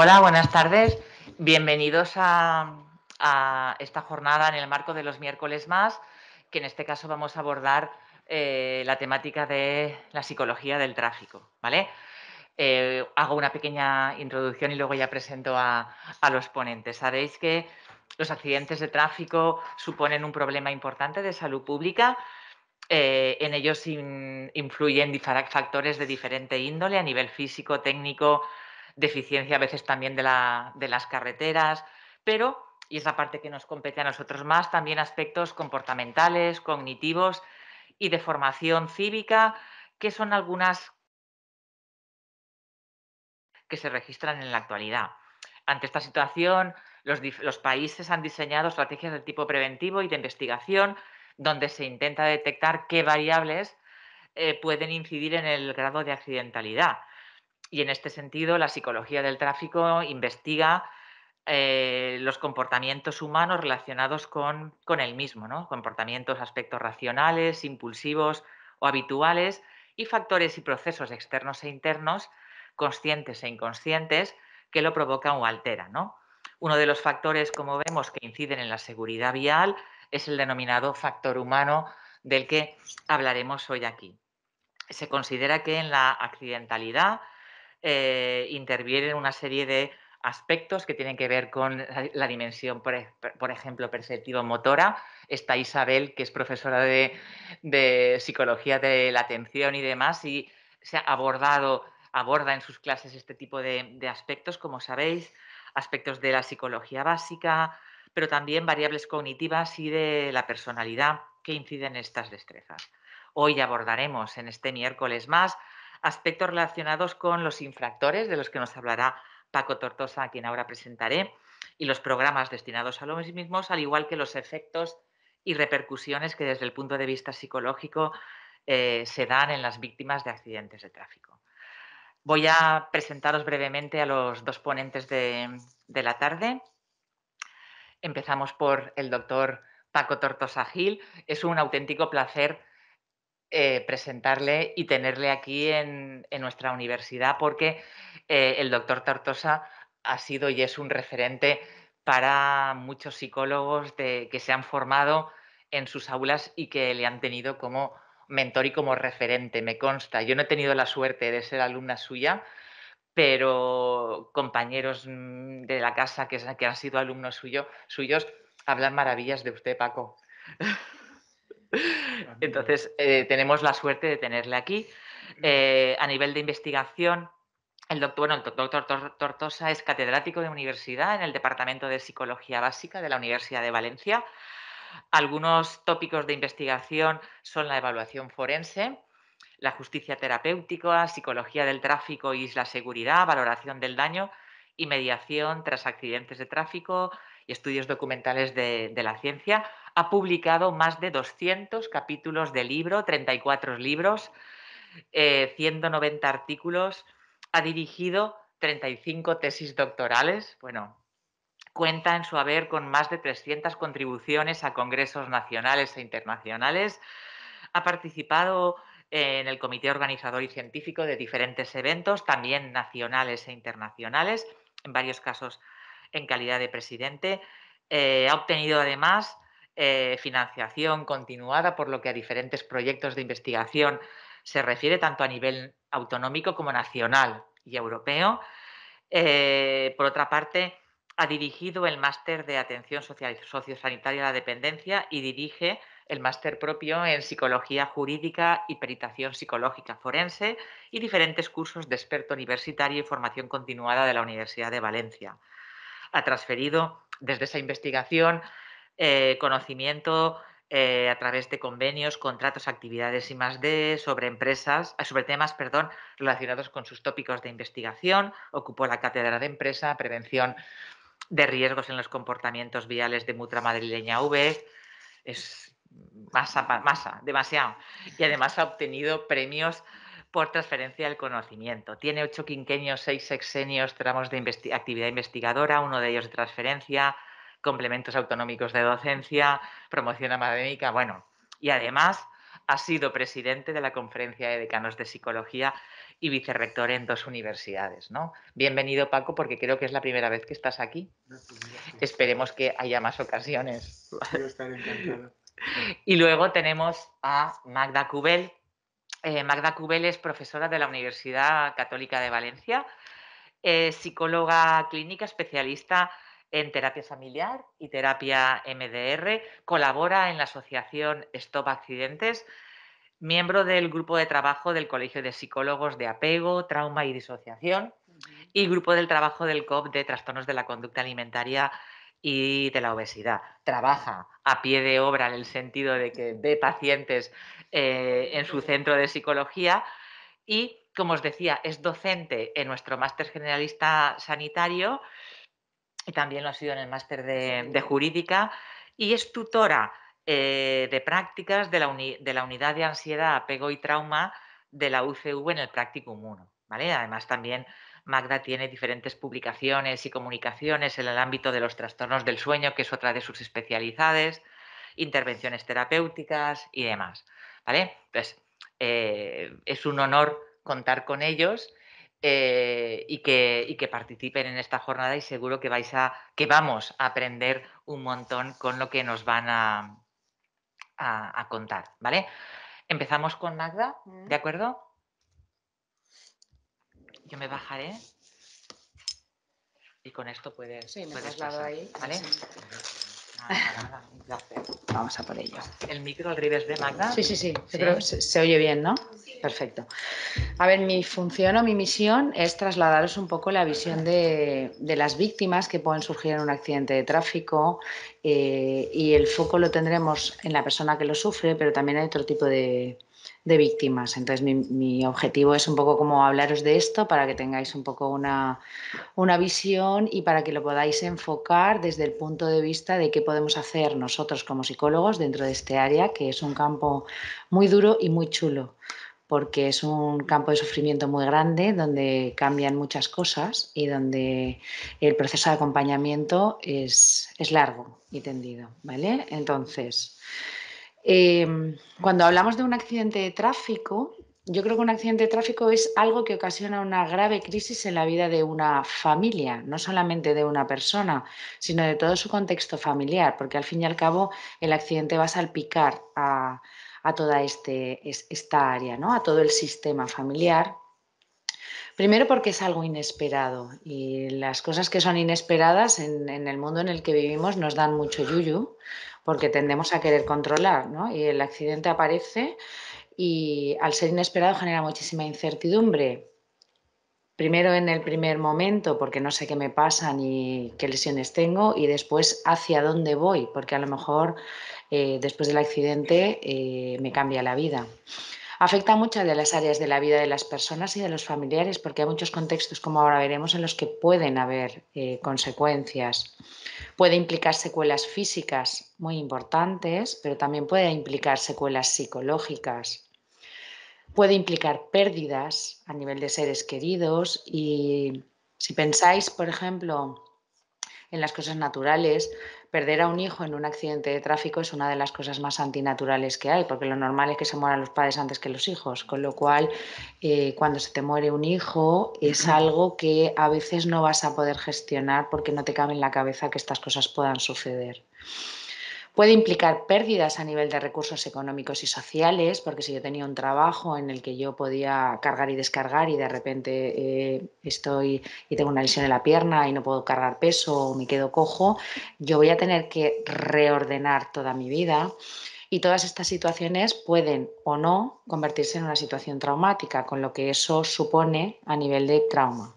Hola, buenas tardes. Bienvenidos a esta jornada en el marco de los miércoles más, que en este caso vamos a abordar la temática de la psicología del tráfico, ¿vale? Hago una pequeña introducción y luego ya presento a los ponentes. Sabéis que los accidentes de tráfico suponen un problema importante de salud pública. En ellos influyen factores de diferente índole a nivel físico, técnico, deficiencia a veces también de las carreteras, pero, y es la parte que nos compete a nosotros más, también aspectos comportamentales, cognitivos y de formación cívica, que son algunas que se registran en la actualidad. Ante esta situación, los países han diseñado estrategias de tipo preventivo y de investigación donde se intenta detectar qué variables pueden incidir en el grado de accidentalidad. Y en este sentido, la psicología del tráfico investiga los comportamientos humanos relacionados con el mismo, ¿no? Comportamientos, aspectos racionales, impulsivos o habituales y factores y procesos externos e internos, conscientes e inconscientes, que lo provocan o alteran, ¿no? Uno de los factores, como vemos, que inciden en la seguridad vial es el denominado factor humano del que hablaremos hoy aquí. Se considera que en la accidentalidad intervienen una serie de aspectos que tienen que ver con la dimensión, por ejemplo, perceptivo-motora. Está Isabel, que es profesora de psicología de la atención y demás, y se ha aborda en sus clases este tipo de aspectos, como sabéis, aspectos de la psicología básica, pero también variables cognitivas y de la personalidad que inciden en estas destrezas. Hoy abordaremos en este miércoles más aspectos relacionados con los infractores, de los que nos hablará Paco Tortosa, a quien ahora presentaré, y los programas destinados a los mismos, al igual que los efectos y repercusiones que desde el punto de vista psicológico se dan en las víctimas de accidentes de tráfico. Voy a presentaros brevemente a los dos ponentes de la tarde. Empezamos por el doctor Paco Tortosa Gil. Es un auténtico placer presentarle y tenerle aquí en nuestra universidad, porque el doctor Tortosa ha sido y es un referente para muchos psicólogos que se han formado en sus aulas y que le han tenido como mentor y como referente, me consta. Yo no he tenido la suerte de ser alumna suya, pero compañeros de la casa que han sido alumnos suyos hablan maravillas de usted, Paco. Entonces, tenemos la suerte de tenerle aquí. A nivel de investigación, el doctor Tortosa es catedrático de universidad en el Departamento de Psicología Básica de la Universidad de Valencia. Algunos tópicos de investigación son la evaluación forense, la justicia terapéutica, psicología del tráfico y la seguridad, valoración del daño y mediación tras accidentes de tráfico y estudios documentales de la ciencia. Ha publicado más de 200 capítulos de libro, 34 libros, 190 artículos. Ha dirigido 35 tesis doctorales. Bueno, cuenta en su haber con más de 300 contribuciones a congresos nacionales e internacionales. Ha participado en el comité organizador y científico de diferentes eventos, también nacionales e internacionales, en varios casos en calidad de presidente. Ha obtenido además financiación continuada, por lo que a diferentes proyectos de investigación se refiere, tanto a nivel autonómico como nacional y europeo. Por otra parte, ha dirigido el máster de atención sociosanitaria a la dependencia y dirige el máster propio en psicología jurídica y peritación psicológica forense y diferentes cursos de experto universitario y formación continuada de la Universidad de Valencia. Ha transferido desde esa investigación conocimiento a través de convenios, contratos, actividades y más sobre empresas, sobre temas, perdón, relacionados con sus tópicos de investigación. Ocupó la cátedra de empresa, prevención de riesgos en los comportamientos viales de Mutra Madrileña V. Es masa, demasiado. Y además ha obtenido premios por transferencia del conocimiento. Tiene 8 quinquenios, 6 sexenios, tramos de actividad investigadora, uno de ellos de transferencia, complementos autonómicos de docencia, promoción académica, bueno. Y además ha sido presidente de la Conferencia de Decanos de Psicología y vicerrector en 2 universidades, ¿no? Bienvenido, Paco, porque creo que es la primera vez que estás aquí. Gracias, gracias. Esperemos que haya más ocasiones. Yo estaré encantado. Y luego tenemos a Magda Cubel. Magda Cubel es profesora de la Universidad Católica de Valencia, psicóloga clínica especialista en terapia familiar y terapia MDR, colabora en la asociación Stop Accidentes, miembro del grupo de trabajo del Colegio de Psicólogos de Apego, Trauma y Disociación y grupo del trabajo del COP de trastornos de la conducta alimentaria y de la obesidad. Trabaja a pie de obra en el sentido de que ve pacientes en su centro de psicología y, como os decía, es docente en nuestro máster generalista sanitario y también lo ha sido en el máster de jurídica y es tutora de prácticas de la unidad de ansiedad, apego y trauma de la UCV en el Practicum 1. ¿Vale? Además, también Magda tiene diferentes publicaciones y comunicaciones en el ámbito de los trastornos del sueño, que es otra de sus especialidades, intervenciones terapéuticas y demás. ¿Vale? Entonces, es un honor contar con ellos y que participen en esta jornada y seguro que vamos a aprender un montón con lo que nos van a contar, ¿vale? Empezamos con Magda, ¿de acuerdo? Yo me bajaré y con esto puedes pasar, ahí. ¿vale? Sí. Nada, un placer. Vamos a por ello. ¿El micro al revés de Magda? Sí. Yo creo que se oye bien, ¿no? Perfecto. A ver, mi función o mi misión es trasladaros un poco la visión de las víctimas que pueden surgir en un accidente de tráfico y el foco lo tendremos en la persona que lo sufre, pero también hay otro tipo de víctimas. Entonces, mi objetivo es un poco como hablaros de esto para que tengáis un poco una visión y para que lo podáis enfocar desde el punto de vista de qué podemos hacer nosotros como psicólogos dentro de este área, que es un campo muy duro y muy chulo, porque es un campo de sufrimiento muy grande, donde cambian muchas cosas y donde el proceso de acompañamiento es largo y tendido, ¿vale? Entonces, cuando hablamos de un accidente de tráfico, yo creo que un accidente de tráfico es algo que ocasiona una grave crisis en la vida de una familia, no solamente de una persona, sino de todo su contexto familiar, porque al fin y al cabo el accidente va a salpicar a toda esta área, ¿no? A todo el sistema familiar. Primero porque es algo inesperado y las cosas que son inesperadas en el mundo en el que vivimos nos dan mucho yuyu porque tendemos a querer controlar, ¿no? Y el accidente aparece y al ser inesperado genera muchísima incertidumbre. Primero en el primer momento porque no sé qué me pasa ni qué lesiones tengo y después hacia dónde voy porque a lo mejor después del accidente me cambia la vida. Afecta a muchas de las áreas de la vida de las personas y de los familiares porque hay muchos contextos, como ahora veremos, en los que pueden haber consecuencias. Puede implicar secuelas físicas muy importantes, pero también puede implicar secuelas psicológicas. Puede implicar pérdidas a nivel de seres queridos y si pensáis, por ejemplo, en las cosas naturales, perder a un hijo en un accidente de tráfico es una de las cosas más antinaturales que hay, porque lo normal es que se mueran los padres antes que los hijos, con lo cual cuando se te muere un hijo es algo que a veces no vas a poder gestionar porque no te cabe en la cabeza que estas cosas puedan suceder. Puede implicar pérdidas a nivel de recursos económicos y sociales, porque si yo tenía un trabajo en el que yo podía cargar y descargar y de repente estoy y tengo una lesión en la pierna y no puedo cargar peso o me quedo cojo, yo voy a tener que reordenar toda mi vida. Y todas estas situaciones pueden o no convertirse en una situación traumática, con lo que eso supone a nivel de trauma.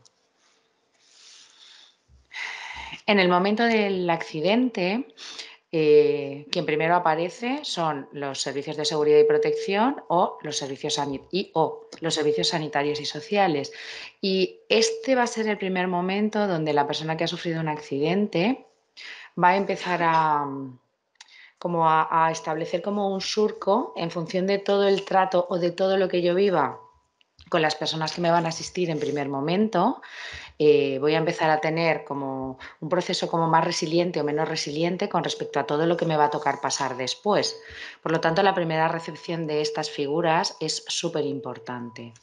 En el momento del accidente, quien primero aparece son los servicios de seguridad y protección o los servicios sanitarios y sociales. Y este va a ser el primer momento donde la persona que ha sufrido un accidente va a empezar a establecer como un surco en función de todo el trato o de todo lo que yo viva con las personas que me van a asistir en primer momento, voy a empezar a tener como un proceso como más resiliente o menos resiliente con respecto a todo lo que me va a tocar pasar después. Por lo tanto, la primera recepción de estas figuras es súper importante.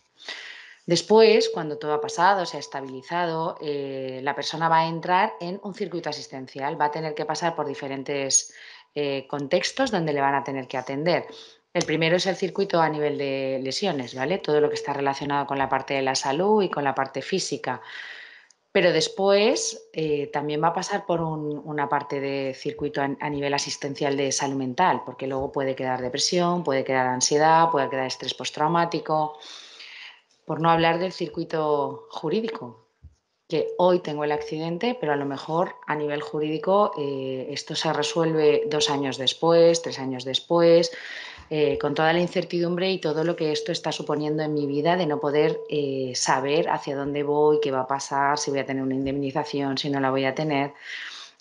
Después, cuando todo ha pasado, se ha estabilizado, la persona va a entrar en un circuito asistencial, va a tener que pasar por diferentes contextos donde le van a tener que atender. El primero es el circuito a nivel de lesiones, ¿vale? Todo lo que está relacionado con la parte de la salud y con la parte física. Pero después también va a pasar por una parte de circuito a nivel asistencial de salud mental, porque luego puede quedar depresión, puede quedar ansiedad, puede quedar estrés postraumático. Por no hablar del circuito jurídico, que hoy tengo el accidente, pero a lo mejor a nivel jurídico esto se resuelve 2 años después, 3 años después, con toda la incertidumbre y todo lo que esto está suponiendo en mi vida de no poder saber hacia dónde voy, qué va a pasar, si voy a tener una indemnización, si no la voy a tener.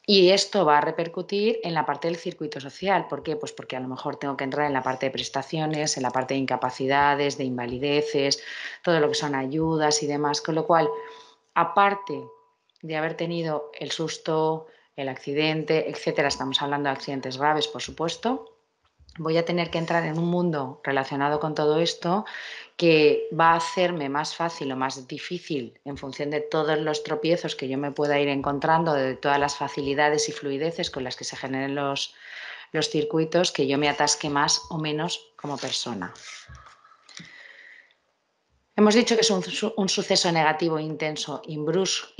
Y esto va a repercutir en la parte del circuito social. ¿Por qué? Pues porque a lo mejor tengo que entrar en la parte de prestaciones, en la parte de incapacidades, de invalideces, todo lo que son ayudas y demás. Con lo cual, aparte de haber tenido el susto, el accidente, etcétera, estamos hablando de accidentes graves, por supuesto, voy a tener que entrar en un mundo relacionado con todo esto que va a hacerme más fácil o más difícil en función de todos los tropiezos que yo me pueda ir encontrando, de todas las facilidades y fluideces con las que se generen los circuitos, que yo me atasque más o menos como persona. Hemos dicho que es un suceso negativo, intenso y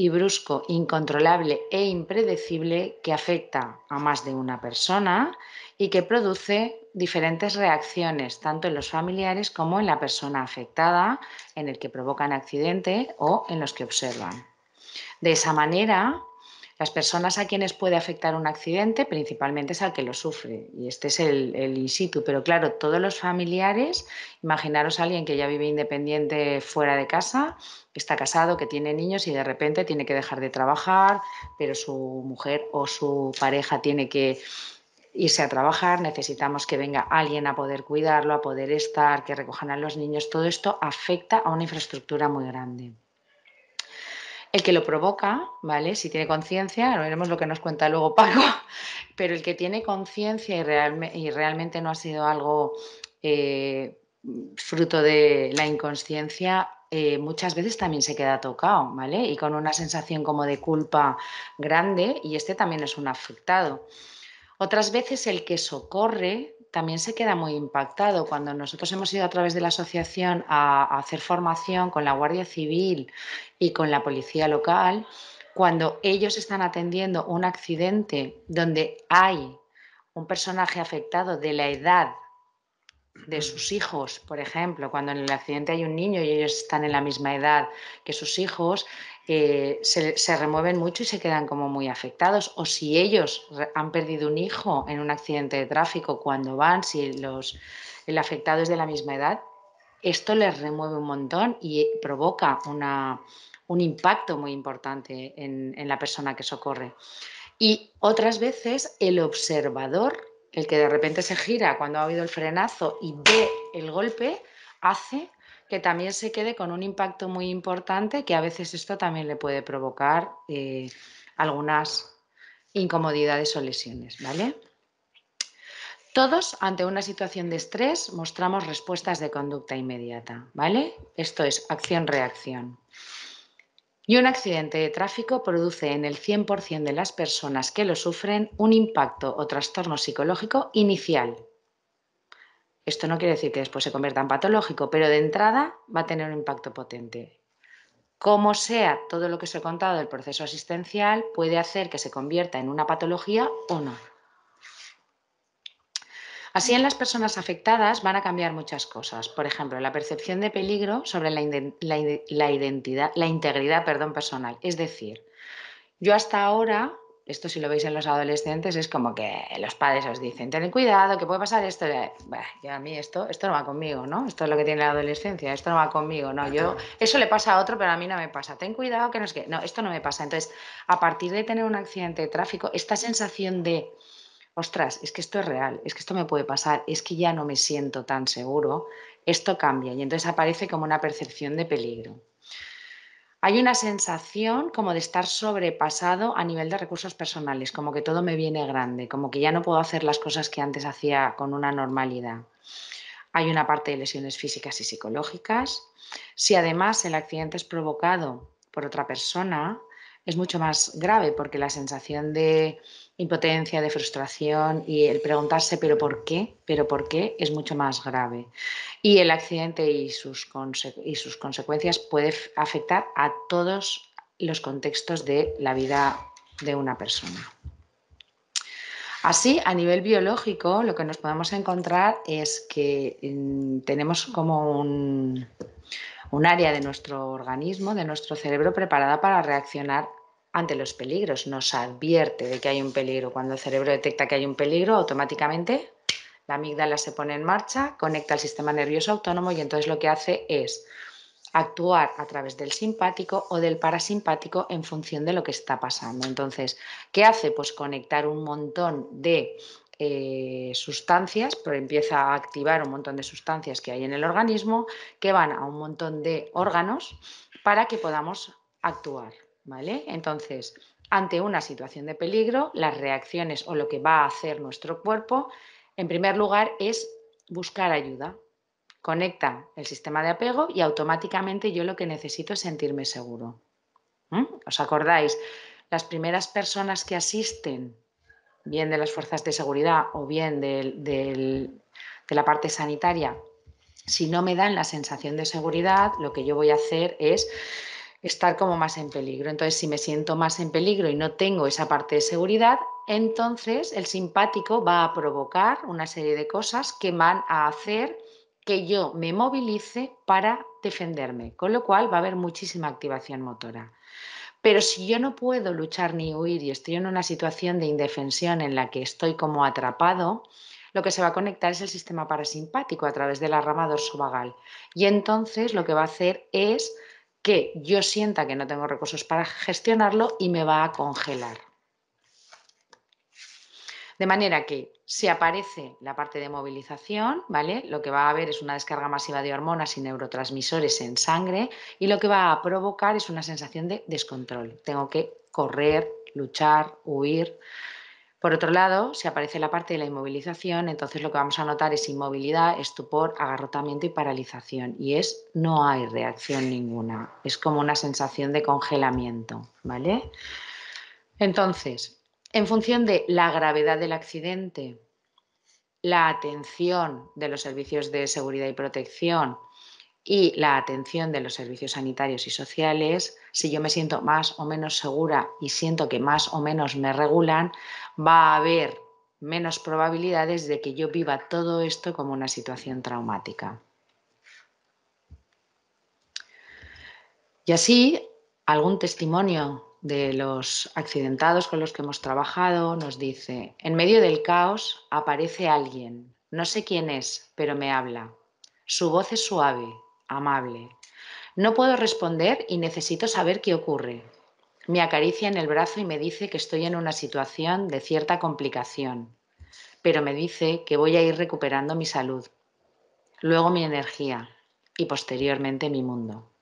brusco, incontrolable e impredecible que afecta a más de una persona y que produce diferentes reacciones, tanto en los familiares como en la persona afectada, en el que provocan accidente o en los que observan. De esa manera, las personas a quienes puede afectar un accidente principalmente es al que lo sufre, y este es el in situ, pero claro, todos los familiares, imaginaros a alguien que ya vive independiente fuera de casa, que está casado, que tiene niños y de repente tiene que dejar de trabajar, pero su mujer o su pareja tiene que irse a trabajar, necesitamos que venga alguien a poder cuidarlo, a poder estar, que recojan a los niños, todo esto afecta a una infraestructura muy grande. El que lo provoca, ¿vale? Si tiene conciencia, veremos lo que nos cuenta luego Paco, pero el que tiene conciencia y realmente no ha sido algo fruto de la inconsciencia, muchas veces también se queda tocado, ¿vale? Y con una sensación como de culpa grande, y este también es un afectado. Otras veces el que socorre también se queda muy impactado. Cuando nosotros hemos ido a través de la asociación a hacer formación con la Guardia Civil y con la policía local, cuando ellos están atendiendo un accidente donde hay un personaje afectado de la edad de sus hijos, por ejemplo, cuando en el accidente hay un niño y ellos están en la misma edad que sus hijos, se remueven mucho y se quedan como muy afectados. O si ellos han perdido un hijo en un accidente de tráfico, cuando van, si el afectado es de la misma edad, esto les remueve un montón y provoca un impacto muy importante en la persona que socorre. Y otras veces el observador, el que de repente se gira cuando ha habido el frenazo y ve el golpe, hace que también se quede con un impacto muy importante, que a veces esto también le puede provocar algunas incomodidades o lesiones, ¿vale? Todos, ante una situación de estrés, mostramos respuestas de conducta inmediata, ¿vale? Esto es acción-reacción. Y un accidente de tráfico produce en el 100% de las personas que lo sufren un impacto o trastorno psicológico inicial. Esto no quiere decir que después se convierta en patológico, pero de entrada va a tener un impacto potente. Como sea, todo lo que os he contado del proceso asistencial puede hacer que se convierta en una patología o no. Así, en las personas afectadas van a cambiar muchas cosas. Por ejemplo, la percepción de peligro sobre la integridad, personal. Es decir, yo hasta ahora, esto si lo veis en los adolescentes, es como que los padres os dicen, tened cuidado, que puede pasar esto. Y a mí esto no va conmigo, ¿no? Esto es lo que tiene la adolescencia, esto no va conmigo, ¿no? Eso le pasa a otro, pero a mí no me pasa. Ten cuidado, que no es que... No, esto no me pasa. Entonces, a partir de tener un accidente de tráfico, esta sensación de ostras, es que esto es real, es que esto me puede pasar, es que ya no me siento tan seguro, esto cambia y entonces aparece como una percepción de peligro. Hay una sensación como de estar sobrepasado a nivel de recursos personales, como que todo me viene grande, como que ya no puedo hacer las cosas que antes hacía con una normalidad. Hay una parte de lesiones físicas y psicológicas. Si además el accidente es provocado por otra persona, es mucho más grave porque la sensación de impotencia, de frustración y el preguntarse ¿pero por qué? ¿Pero por qué? Es mucho más grave. Y el accidente y sus consecuencias puede afectar a todos los contextos de la vida de una persona. Así, a nivel biológico, lo que nos podemos encontrar es que tenemos como un área de nuestro organismo, de nuestro cerebro, preparada para reaccionar ante los peligros. Nos advierte de que hay un peligro. Cuando el cerebro detecta que hay un peligro, automáticamente la amígdala se pone en marcha, conecta al sistema nervioso autónomo y entonces lo que hace es actuar a través del simpático o del parasimpático en función de lo que está pasando. Entonces, ¿qué hace? Pues conectar un montón de sustancias, pero empieza a activar un montón de sustancias que hay en el organismo que van a un montón de órganos para que podamos actuar, ¿vale? Entonces, ante una situación de peligro, las reacciones o lo que va a hacer nuestro cuerpo, en primer lugar, es buscar ayuda. Conecta el sistema de apego y automáticamente yo lo que necesito es sentirme seguro. ¿Os acordáis? Las primeras personas que asisten, bien de las fuerzas de seguridad o bien de la parte sanitaria, si no me dan la sensación de seguridad, lo que yo voy a hacer es estar como más en peligro. Entonces, si me siento más en peligro y no tengo esa parte de seguridad, entonces el simpático va a provocar una serie de cosas que van a hacer que yo me movilice para defenderme, con lo cual va a haber muchísima activación motora. Pero si yo no puedo luchar ni huir y estoy en una situación de indefensión en la que estoy como atrapado, lo que se va a conectar es el sistema parasimpático a través de la rama dorsovagal. Y entonces lo que va a hacer es que yo sienta que no tengo recursos para gestionarlo y me va a congelar. De manera que si aparece la parte de movilización, ¿vale? Lo que va a haber es una descarga masiva de hormonas y neurotransmisores en sangre y lo que va a provocar es una sensación de descontrol. Tengo que correr, luchar, huir. Por otro lado, si aparece la parte de la inmovilización, entonces lo que vamos a notar es inmovilidad, estupor, agarrotamiento y paralización. Y no hay reacción ninguna. Es como una sensación de congelamiento, ¿vale? Entonces, en función de la gravedad del accidente, la atención de los servicios de seguridad y protección y la atención de los servicios sanitarios y sociales, si yo me siento más o menos segura y siento que más o menos me regulan, va a haber menos probabilidades de que yo viva todo esto como una situación traumática. Y así, algún testimonio de los accidentados con los que hemos trabajado nos dice: en medio del caos aparece alguien, no sé quién es, pero me habla. Su voz es suave, amable. No puedo responder y necesito saber qué ocurre. Me acaricia en el brazo y me dice que estoy en una situación de cierta complicación, pero me dice que voy a ir recuperando mi salud, luego mi energía y posteriormente mi mundo.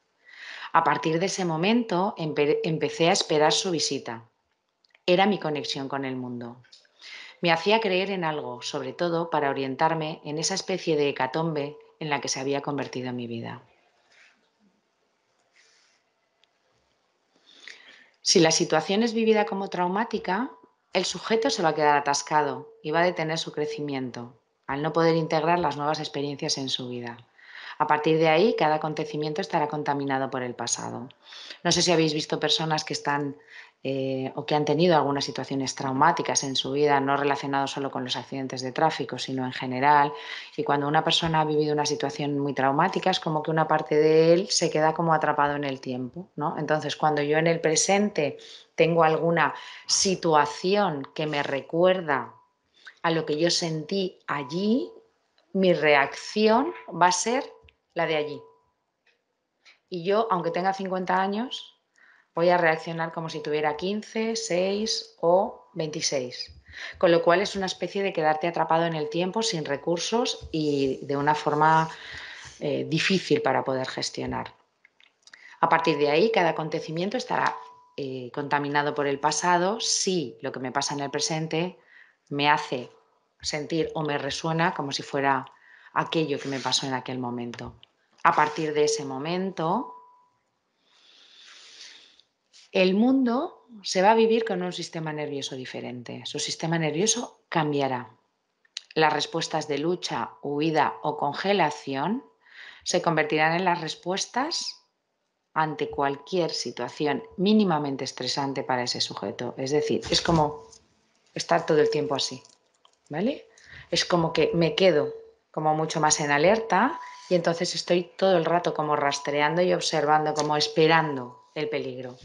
A partir de ese momento empecé a esperar su visita. Era mi conexión con el mundo. Me hacía creer en algo, sobre todo para orientarme en esa especie de hecatombe en la que se había convertido mi vida. Si la situación es vivida como traumática, el sujeto se va a quedar atascado y va a detener su crecimiento al no poder integrar las nuevas experiencias en su vida. A partir de ahí, cada acontecimiento estará contaminado por el pasado. No sé si habéis visto personas que están o que han tenido algunas situaciones traumáticas en su vida, no relacionadas solo con los accidentes de tráfico, sino en general. Y cuando una persona ha vivido una situación muy traumática, es como que una parte de él se queda como atrapado en el tiempo, ¿no? Entonces, cuando yo en el presente tengo alguna situación que me recuerda a lo que yo sentí allí, mi reacción va a ser la de allí. Y yo, aunque tenga 50 años, voy a reaccionar como si tuviera 15, 6 o 26. Con lo cual es una especie de quedarte atrapado en el tiempo, sin recursos y de una forma difícil para poder gestionar. A partir de ahí, cada acontecimiento estará contaminado por el pasado si lo que me pasa en el presente me hace sentir o me resuena como si fuera aquello que me pasó en aquel momento. A partir de ese momento, el mundo se va a vivir con un sistema nervioso diferente. Su sistema nervioso cambiará. Las respuestas de lucha, huida o congelación se convertirán en las respuestas ante cualquier situación mínimamente estresante para ese sujeto. Es decir, es como estar todo el tiempo así, ¿vale? Es como que me quedo como mucho más en alerta y entonces estoy todo el rato como rastreando y observando, como esperando el peligro.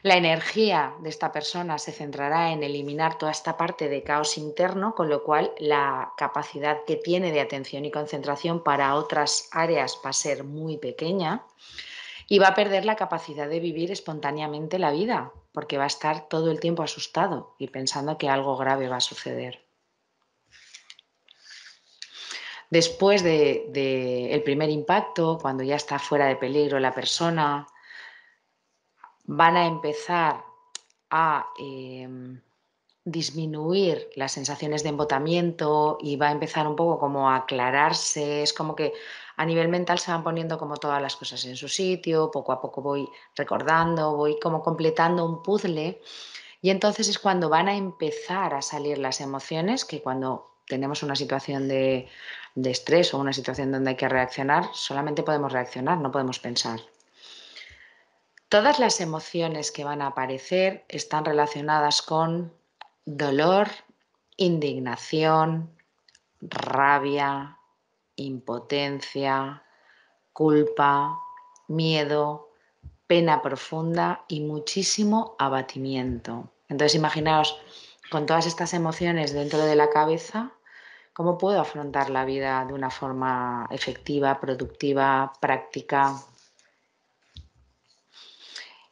La energía de esta persona se centrará en eliminar toda esta parte de caos interno, con lo cual la capacidad que tiene de atención y concentración para otras áreas va a ser muy pequeña y va a perder la capacidad de vivir espontáneamente la vida, porque va a estar todo el tiempo asustado y pensando que algo grave va a suceder. Después del primer impacto, cuando ya está fuera de peligro la persona, van a empezar a disminuir las sensaciones de embotamiento y va a empezar un poco como a aclararse. Es como que a nivel mental se van poniendo como todas las cosas en su sitio, poco a poco voy recordando, voy como completando un puzzle y entonces es cuando van a empezar a salir las emociones, que cuando tenemos una situación de estrés o una situación donde hay que reaccionar, solamente podemos reaccionar, no podemos pensar. Todas las emociones que van a aparecer están relacionadas con dolor, indignación, rabia, impotencia, culpa, miedo, pena profunda y muchísimo abatimiento. Entonces imaginaos, con todas estas emociones dentro de la cabeza, ¿cómo puedo afrontar la vida de una forma efectiva, productiva, práctica?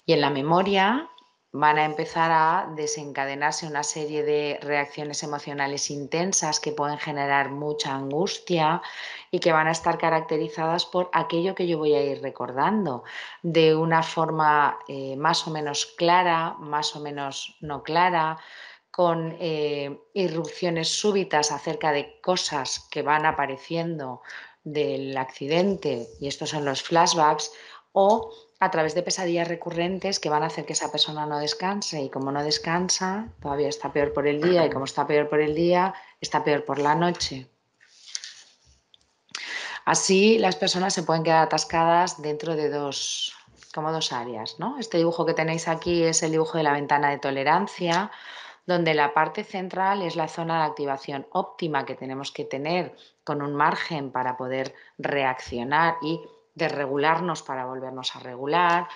Y en la memoria van a empezar a desencadenarse una serie de reacciones emocionales intensas que pueden generar mucha angustia y que van a estar caracterizadas por aquello que yo voy a ir recordando de una forma más o menos clara, más o menos no clara, con irrupciones súbitas acerca de cosas que van apareciendo del accidente, y estos son los flashbacks, o a través de pesadillas recurrentes que van a hacer que esa persona no descanse, y como no descansa, todavía está peor por el día, y como está peor por el día, está peor por la noche. Así las personas se pueden quedar atascadas dentro de dos áreas, ¿no? Este dibujo que tenéis aquí es el dibujo de la ventana de tolerancia, donde la parte central es la zona de activación óptima que tenemos que tener con un margen para poder reaccionar y desregularnos para volvernos a regular.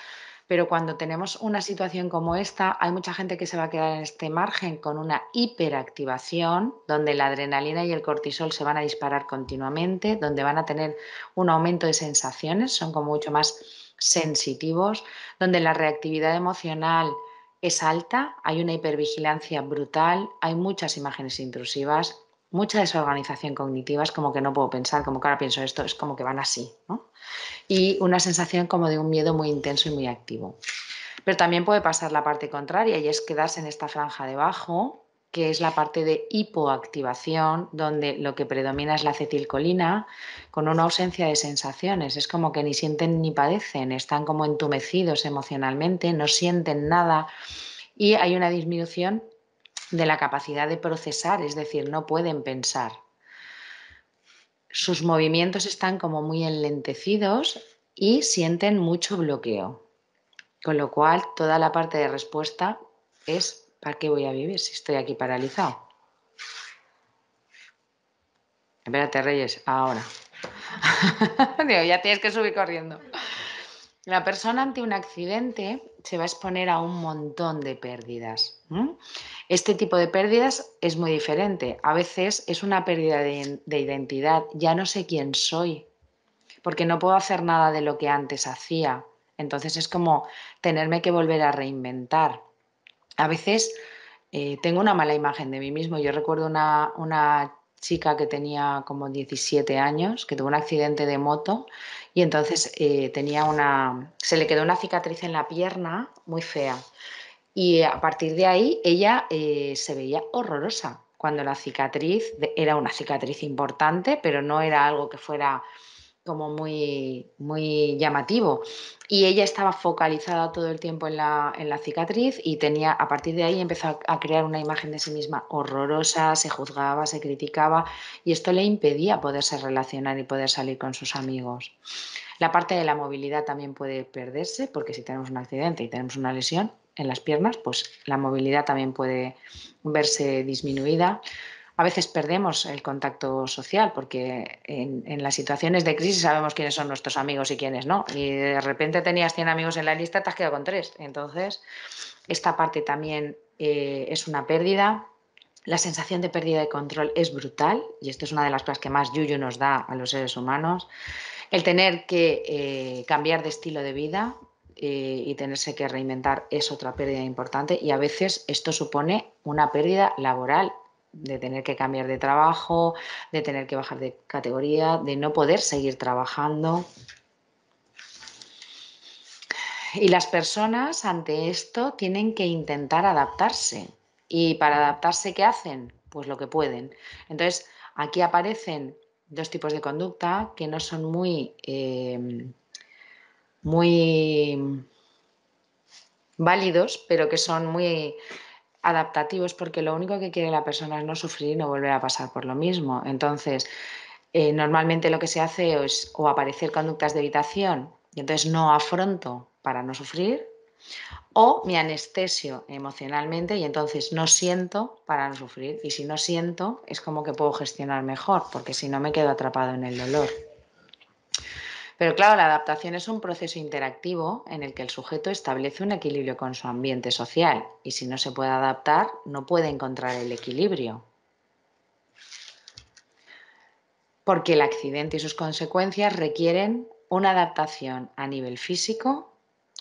Pero cuando tenemos una situación como esta, hay mucha gente que se va a quedar en este margen con una hiperactivación, donde la adrenalina y el cortisol se van a disparar continuamente, donde van a tener un aumento de sensaciones, son como mucho más sensitivos, donde la reactividad emocional es alta, hay una hipervigilancia brutal, hay muchas imágenes intrusivas, mucha desorganización cognitiva, es como que no puedo pensar, como que ahora pienso esto, es como que van así, ¿no? Y una sensación como de un miedo muy intenso y muy activo. Pero también puede pasar la parte contraria y es quedarse en esta franja de abajo, que es la parte de hipoactivación, donde lo que predomina es la acetilcolina, con una ausencia de sensaciones. Es como que ni sienten ni padecen, están como entumecidos emocionalmente, no sienten nada y hay una disminución de la capacidad de procesar, es decir, no pueden pensar. Sus movimientos están como muy enlentecidos y sienten mucho bloqueo. Con lo cual, toda la parte de respuesta es ¿para qué voy a vivir si estoy aquí paralizado? Espérate, Reyes, ahora. Digo, ya tienes que subir corriendo. La persona ante un accidente se va a exponer a un montón de pérdidas. Este tipo de pérdidas es muy diferente. A veces es una pérdida de identidad. Ya no sé quién soy, porque no puedo hacer nada de lo que antes hacía. Entonces es como tenerme que volver a reinventar. A veces tengo una mala imagen de mí mismo. Yo recuerdo una chica que tenía como 17 años, que tuvo un accidente de moto y entonces se le quedó una cicatriz en la pierna muy fea. Y a partir de ahí ella se veía horrorosa, cuando la cicatriz era una cicatriz importante, pero no era algo que fuera como muy, muy llamativo. Y ella estaba focalizada todo el tiempo en la cicatriz y a partir de ahí empezó a crear una imagen de sí misma horrorosa, se juzgaba, se criticaba y esto le impedía poderse relacionar y poder salir con sus amigos. La parte de la movilidad también puede perderse porque si tenemos un accidente y tenemos una lesión en las piernas, pues la movilidad también puede verse disminuida. A veces perdemos el contacto social porque en las situaciones de crisis sabemos quiénes son nuestros amigos y quiénes no. Y de repente tenías 100 amigos en la lista, te has quedado con 3. Entonces, esta parte también es una pérdida. La sensación de pérdida de control es brutal y esto es una de las cosas que más yuyu nos da a los seres humanos. El tener que cambiar de estilo de vida y tenerse que reinventar es otra pérdida importante y a veces esto supone una pérdida laboral, de tener que cambiar de trabajo, de tener que bajar de categoría, de no poder seguir trabajando. Y las personas ante esto tienen que intentar adaptarse. ¿Y para adaptarse qué hacen? Pues lo que pueden. Entonces, aquí aparecen dos tipos de conducta que no son muy válidos, pero que son muy adaptativos porque lo único que quiere la persona es no sufrir y no volver a pasar por lo mismo. Entonces, normalmente lo que se hace es o aparecer conductas de evitación y entonces no afronto para no sufrir, o me anestesio emocionalmente y entonces no siento para no sufrir. Y si no siento, es como que puedo gestionar mejor, porque si no me quedo atrapado en el dolor. Pero claro, la adaptación es un proceso interactivo en el que el sujeto establece un equilibrio con su ambiente social y si no se puede adaptar, no puede encontrar el equilibrio. Porque el accidente y sus consecuencias requieren una adaptación a nivel físico,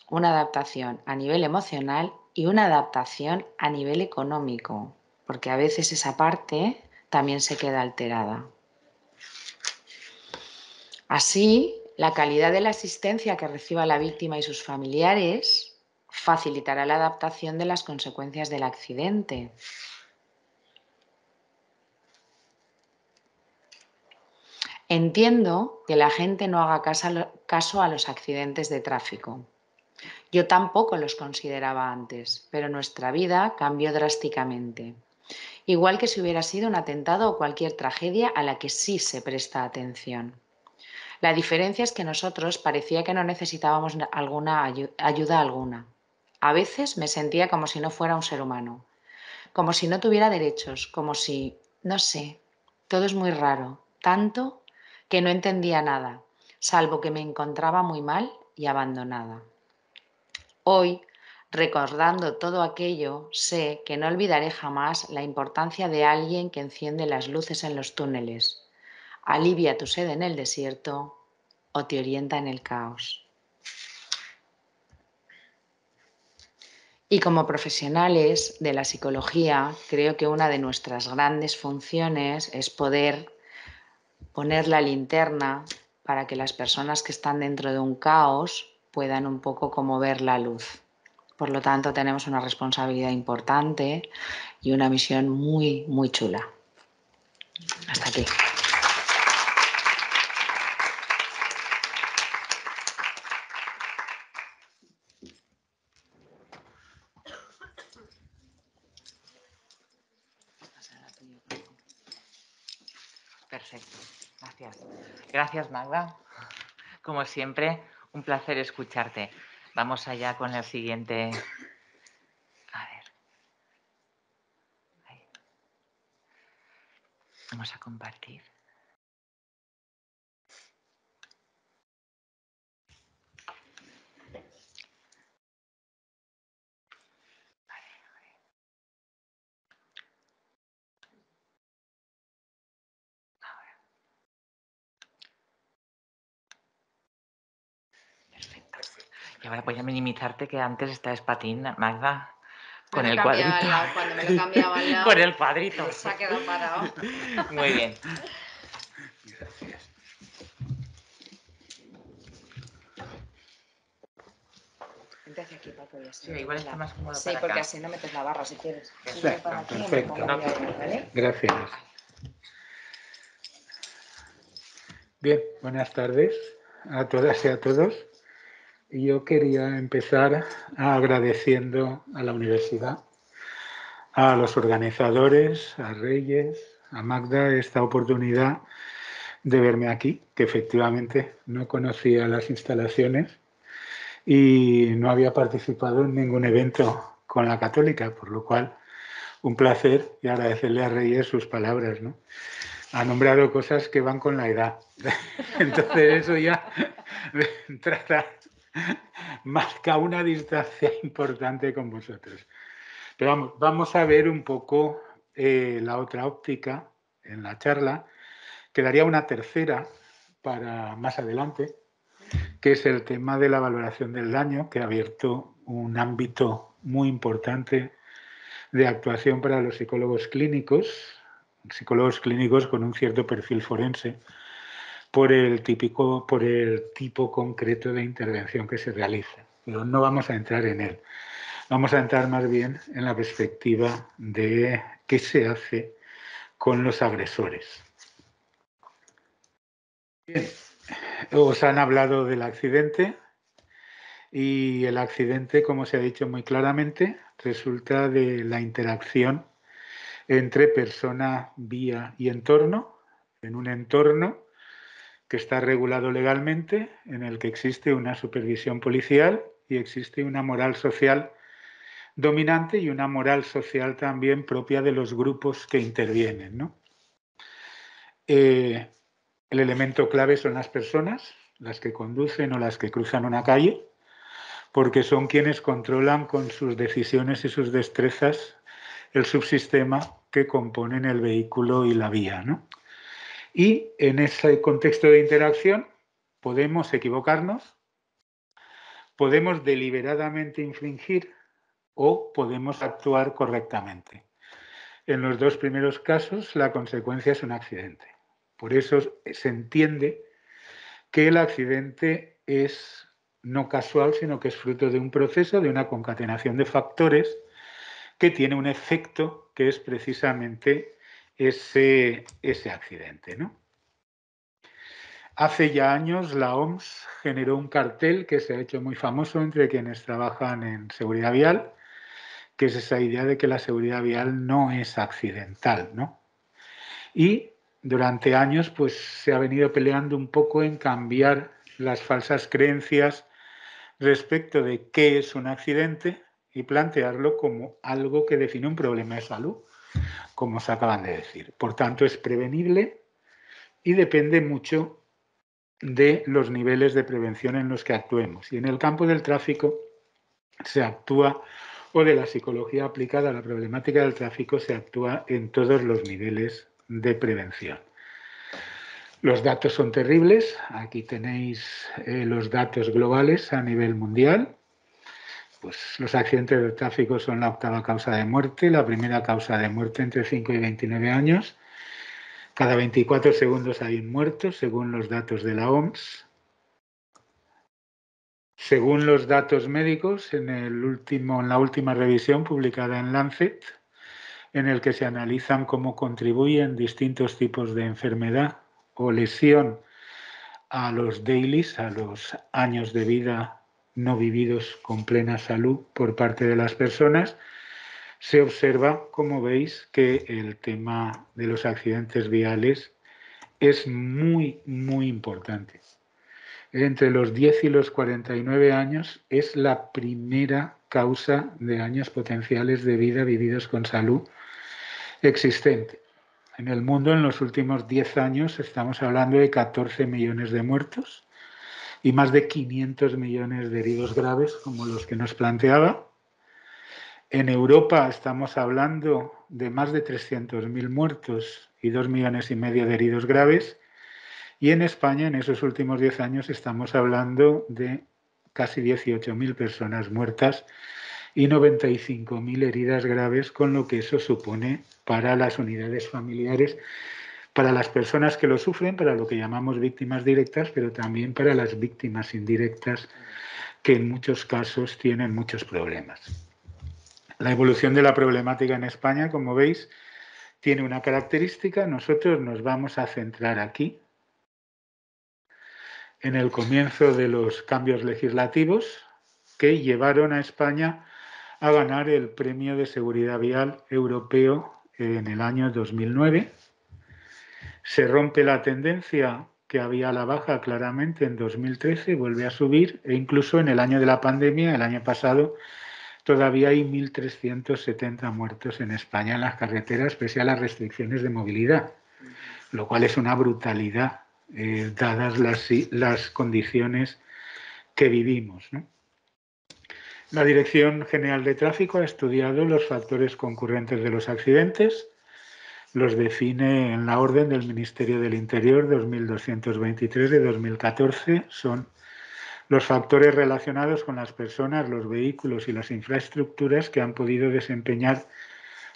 una adaptación a nivel emocional y una adaptación a nivel económico, porque a veces esa parte también se queda alterada. Así, la calidad de la asistencia que reciba la víctima y sus familiares facilitará la adaptación de las consecuencias del accidente. Entiendo que la gente no haga caso a los accidentes de tráfico. Yo tampoco los consideraba antes, pero nuestra vida cambió drásticamente. Igual que si hubiera sido un atentado o cualquier tragedia a la que sí se presta atención. La diferencia es que nosotros parecía que no necesitábamos ayuda alguna. A veces me sentía como si no fuera un ser humano, como si no tuviera derechos, como si, no sé, todo es muy raro, tanto que no entendía nada, salvo que me encontraba muy mal y abandonada. Hoy, recordando todo aquello, sé que no olvidaré jamás la importancia de alguien que enciende las luces en los túneles, alivia tu sed en el desierto o te orienta en el caos. Y como profesionales de la psicología, creo que una de nuestras grandes funciones es poder poner la linterna para que las personas que están dentro de un caos puedan un poco como ver la luz. Por lo tanto, tenemos una responsabilidad importante y una misión muy, muy chula. Hasta aquí. Perfecto, gracias. Gracias, Magda. Como siempre, un placer escucharte. Vamos allá con el siguiente. A ver. Ahí. Vamos a compartir. Perfecto. Y ahora voy a minimizarte que antes estás patín, Magda. Con Me lo el he cambiado cuadrito. al lado, cuando me lo he cambiado al lado, Con el cuadrito. se ha quedado parado. Muy bien. Gracias. Vente hacia aquí, Paco, y así. Sí, igual está más cómodo Sí, para porque acá. así no metes la barra si quieres. Tú Perfecto, ven para aquí y me perfecto. pongo yo ahí, ¿vale? Gracias. Bien, buenas tardes a todas y a todos. Yo quería empezar agradeciendo a la universidad, a los organizadores, a Reyes, a Magda, esta oportunidad de verme aquí, que efectivamente no conocía las instalaciones y no había participado en ningún evento con la Católica, por lo cual un placer y agradecerle a Reyes sus palabras, ¿no? Ha nombrado cosas que van con la edad. Entonces eso ya de entrada marca una distancia importante con vosotros. Pero vamos a ver un poco la otra óptica en la charla. Quedaría una tercera para más adelante, que es el tema de la valoración del daño, que ha abierto un ámbito muy importante de actuación para los psicólogos clínicos con un cierto perfil forense, por el tipo concreto de intervención que se realiza. Pero no vamos a entrar en él. Vamos a entrar más bien en la perspectiva de qué se hace con los agresores. Bien, os han hablado del accidente y el accidente, como se ha dicho muy claramente, resulta de la interacción entre persona, vía y entorno, en un entorno que está regulado legalmente, en el que existe una supervisión policial y existe una moral social dominante y una moral social también propia de los grupos que intervienen, ¿no? El elemento clave son las personas, las que conducen o las que cruzan una calle, porque son quienes controlan con sus decisiones y sus destrezas el subsistema que componen el vehículo y la vía, ¿no? Y en ese contexto de interacción podemos equivocarnos, podemos deliberadamente infringir o podemos actuar correctamente. En los dos primeros casos, la consecuencia es un accidente. Por eso se entiende que el accidente es no casual, sino que es fruto de un proceso, de una concatenación de factores que tiene un efecto que es precisamente ese accidente, ¿no? Hace ya años la OMS generó un cartel que se ha hecho muy famoso entre quienes trabajan en seguridad vial, que es esa idea de que la seguridad vial no es accidental, ¿no? Y durante años pues se ha venido peleando un poco en cambiar las falsas creencias respecto de qué es un accidente y plantearlo como algo que define un problema de salud, como se acaban de decir. Por tanto, es prevenible y depende mucho de los niveles de prevención en los que actuemos. Y en el campo del tráfico se actúa, o de la psicología aplicada a la problemática del tráfico, se actúa en todos los niveles de prevención. Los datos son terribles. Aquí tenéis los datos globales a nivel mundial. Pues los accidentes de tráfico son la octava causa de muerte, la primera causa de muerte entre 5 y 29 años. Cada 24 segundos hay un muerto, según los datos de la OMS. Según los datos médicos, en la última revisión publicada en Lancet, en el que se analizan cómo contribuyen distintos tipos de enfermedad o lesión a los dailies, a los años de vida no vividos con plena salud por parte de las personas, se observa, como veis, que el tema de los accidentes viales es muy, muy importante. Entre los 10 y los 49 años es la primera causa de años potenciales de vida vividos con salud existente. En el mundo, en los últimos 10 años, estamos hablando de 14 millones de muertos y más de 500 millones de heridos graves, como los que nos planteaba. En Europa estamos hablando de más de 300.000 muertos y 2,5 millones de heridos graves. Y en España, en esos últimos 10 años, estamos hablando de casi 18.000 personas muertas y 95.000 heridas graves, con lo que eso supone para las unidades familiares, para las personas que lo sufren, para lo que llamamos víctimas directas, pero también para las víctimas indirectas, que en muchos casos tienen muchos problemas. La evolución de la problemática en España, como veis, tiene una característica. Nosotros nos vamos a centrar aquí, en el comienzo de los cambios legislativos que llevaron a España a ganar el Premio de Seguridad Vial Europeo en el año 2009. Se rompe la tendencia que había a la baja claramente en 2013, vuelve a subir, e incluso en el año de la pandemia, el año pasado, todavía hay 1.370 muertos en España en las carreteras, pese a las restricciones de movilidad, lo cual es una brutalidad, dadas las condiciones que vivimos, ¿no? La Dirección General de Tráfico ha estudiado los factores concurrentes de los accidentes, los define en la orden del Ministerio del Interior 2223 de 2014, son los factores relacionados con las personas, los vehículos y las infraestructuras que han podido desempeñar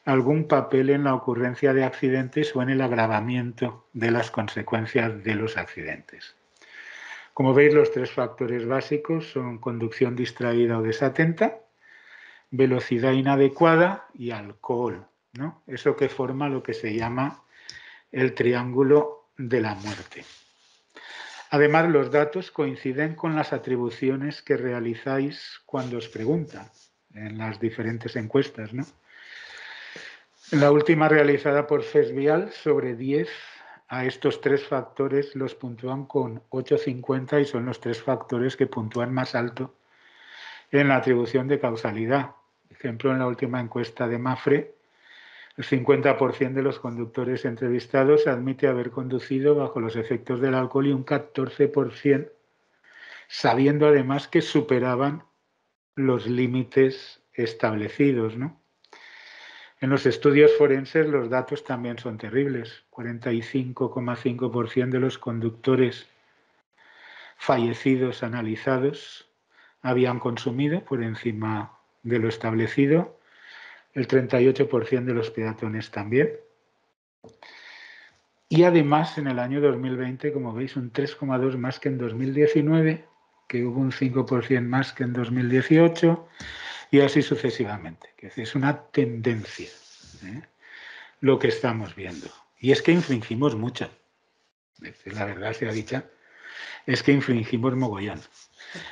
algún papel en la ocurrencia de accidentes o en el agravamiento de las consecuencias de los accidentes. Como veis, los tres factores básicos son conducción distraída o desatenta, velocidad inadecuada y alcohol, ¿no? Eso que forma lo que se llama el triángulo de la muerte. Además, los datos coinciden con las atribuciones que realizáis cuando os preguntan en las diferentes encuestas, ¿no? La última, realizada por FESVial, sobre 10 a estos tres factores los puntúan con 8,50 y son los tres factores que puntúan más alto en la atribución de causalidad. Por ejemplo, en la última encuesta de Mapfre, el 50% de los conductores entrevistados admite haber conducido bajo los efectos del alcohol y un 14% sabiendo además que superaban los límites establecidos, ¿no? En los estudios forenses los datos también son terribles. 45,5% de los conductores fallecidos analizados habían consumido por encima de lo establecido, el 38% de los peatones también. Y además en el año 2020, como veis, un 3,2% más que en 2019, que hubo un 5% más que en 2018, y así sucesivamente. Es una tendencia, lo que estamos viendo. Y es que infringimos mucho. La verdad sea dicha, es que infringimos mogollón.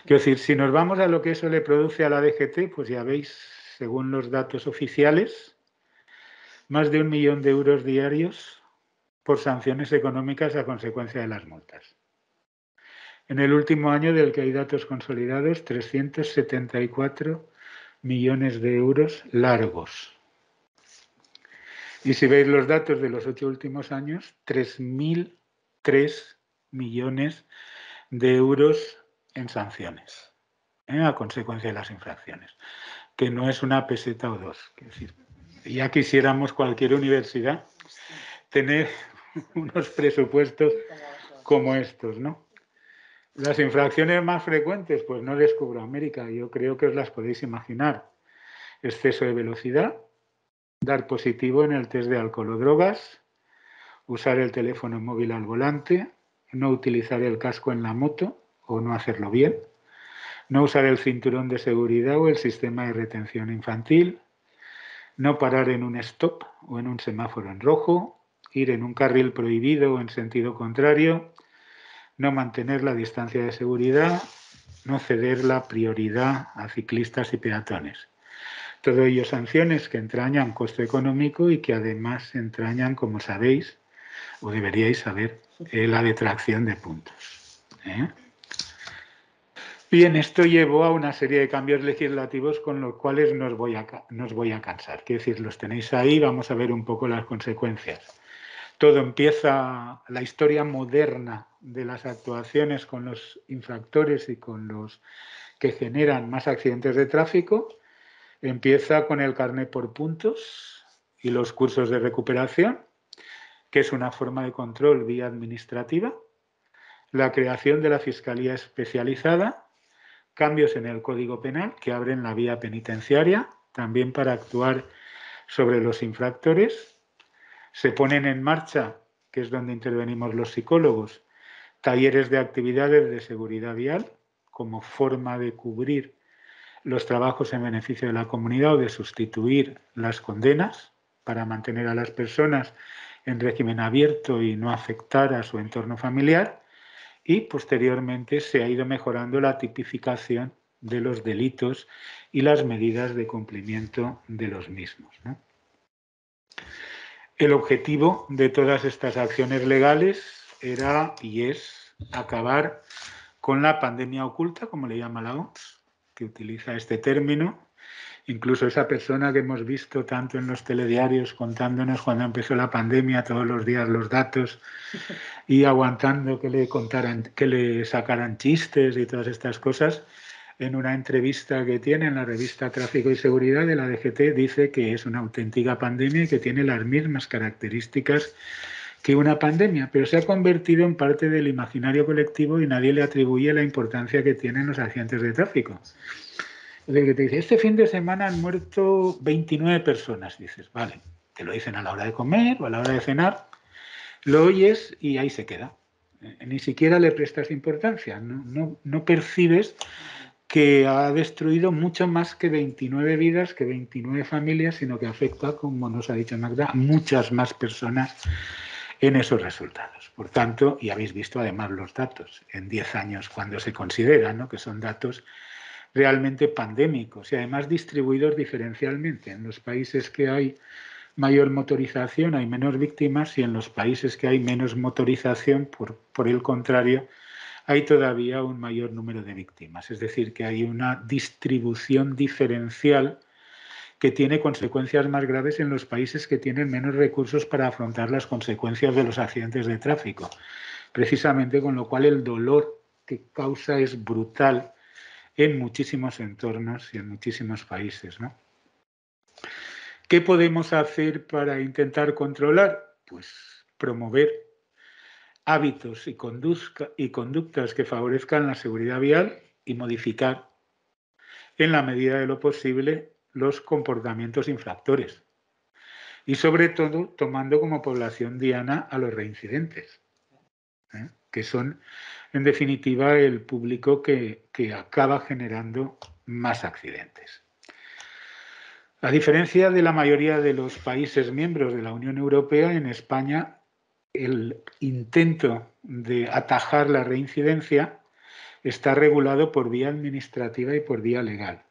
Quiero decir, si nos vamos a lo que eso le produce a la DGT, pues ya veis, según los datos oficiales, más de 1 millón de euros diarios por sanciones económicas a consecuencia de las multas. En el último año, del que hay datos consolidados, 374 millones de euros largos. Y si veis los datos de los 8 últimos años, 3.003 millones de euros en sanciones, a consecuencia de las infracciones, que no es una peseta o dos. Es decir, ya quisiéramos cualquier universidad tener unos presupuestos como estos, ¿no? Las infracciones más frecuentes, pues no descubro América, yo creo que os las podéis imaginar. Exceso de velocidad, dar positivo en el test de alcohol o drogas, usar el teléfono móvil al volante, no utilizar el casco en la moto o no hacerlo bien, no usar el cinturón de seguridad o el sistema de retención infantil, no parar en un stop o en un semáforo en rojo, ir en un carril prohibido o en sentido contrario, no mantener la distancia de seguridad, no ceder la prioridad a ciclistas y peatones. Todo ello sanciones que entrañan costo económico y que además entrañan, como sabéis, o deberíais saber, la detracción de puntos. Bien, esto llevó a una serie de cambios legislativos con los cuales no os voy a cansar. Quiero decir, los tenéis ahí, vamos a ver un poco las consecuencias. Todo empieza, la historia moderna de las actuaciones con los infractores y con los que generan más accidentes de tráfico, empieza con el carnet por puntos y los cursos de recuperación, que es una forma de control vía administrativa, la creación de la Fiscalía Especializada, cambios en el Código Penal que abren la vía penitenciaria, también para actuar sobre los infractores. Se ponen en marcha, que es donde intervenimos los psicólogos, talleres de actividades de seguridad vial como forma de cubrir los trabajos en beneficio de la comunidad o de sustituir las condenas para mantener a las personas en régimen abierto y no afectar a su entorno familiar. Y posteriormente se ha ido mejorando la tipificación de los delitos y las medidas de cumplimiento de los mismos, ¿no? El objetivo de todas estas acciones legales era y es acabar con la pandemia oculta, como le llama la OMS, que utiliza este término. Incluso esa persona que hemos visto tanto en los telediarios contándonos cuando empezó la pandemia todos los días los datos y aguantando que le contaran, que le sacaran chistes y todas estas cosas, en una entrevista que tiene en la revista Tráfico y Seguridad de la DGT dice que es una auténtica pandemia y que tiene las mismas características que una pandemia, pero se ha convertido en parte del imaginario colectivo y nadie le atribuye la importancia que tienen los accidentes de tráfico. De que te dice, este fin de semana han muerto 29 personas. Dices, vale, te lo dicen a la hora de comer o a la hora de cenar, lo oyes y ahí se queda. Ni siquiera le prestas importancia, no percibes que ha destruido mucho más que 29 vidas, que 29 familias, sino que afecta, como nos ha dicho Magda, a muchas más personas en esos resultados. Por tanto, y habéis visto además los datos, en 10 años cuando se consideran, ¿no?, que son datos realmente pandémicos y además distribuidos diferencialmente. En los países que hay mayor motorización hay menos víctimas y en los países que hay menos motorización, por el contrario, hay todavía un mayor número de víctimas. Es decir, que hay una distribución diferencial que tiene consecuencias más graves en los países que tienen menos recursos para afrontar las consecuencias de los accidentes de tráfico. Precisamente, con lo cual el dolor que causa es brutal en muchísimos entornos y en muchísimos países, ¿no? ¿Qué podemos hacer para intentar controlar? Pues promover hábitos y conductas que favorezcan la seguridad vial y modificar, en la medida de lo posible, los comportamientos infractores. Y sobre todo, tomando como población diana a los reincidentes, que son, en definitiva, el público que acaba generando más accidentes. A diferencia de la mayoría de los países miembros de la Unión Europea, en España el intento de atajar la reincidencia está regulado por vía administrativa y por vía legal.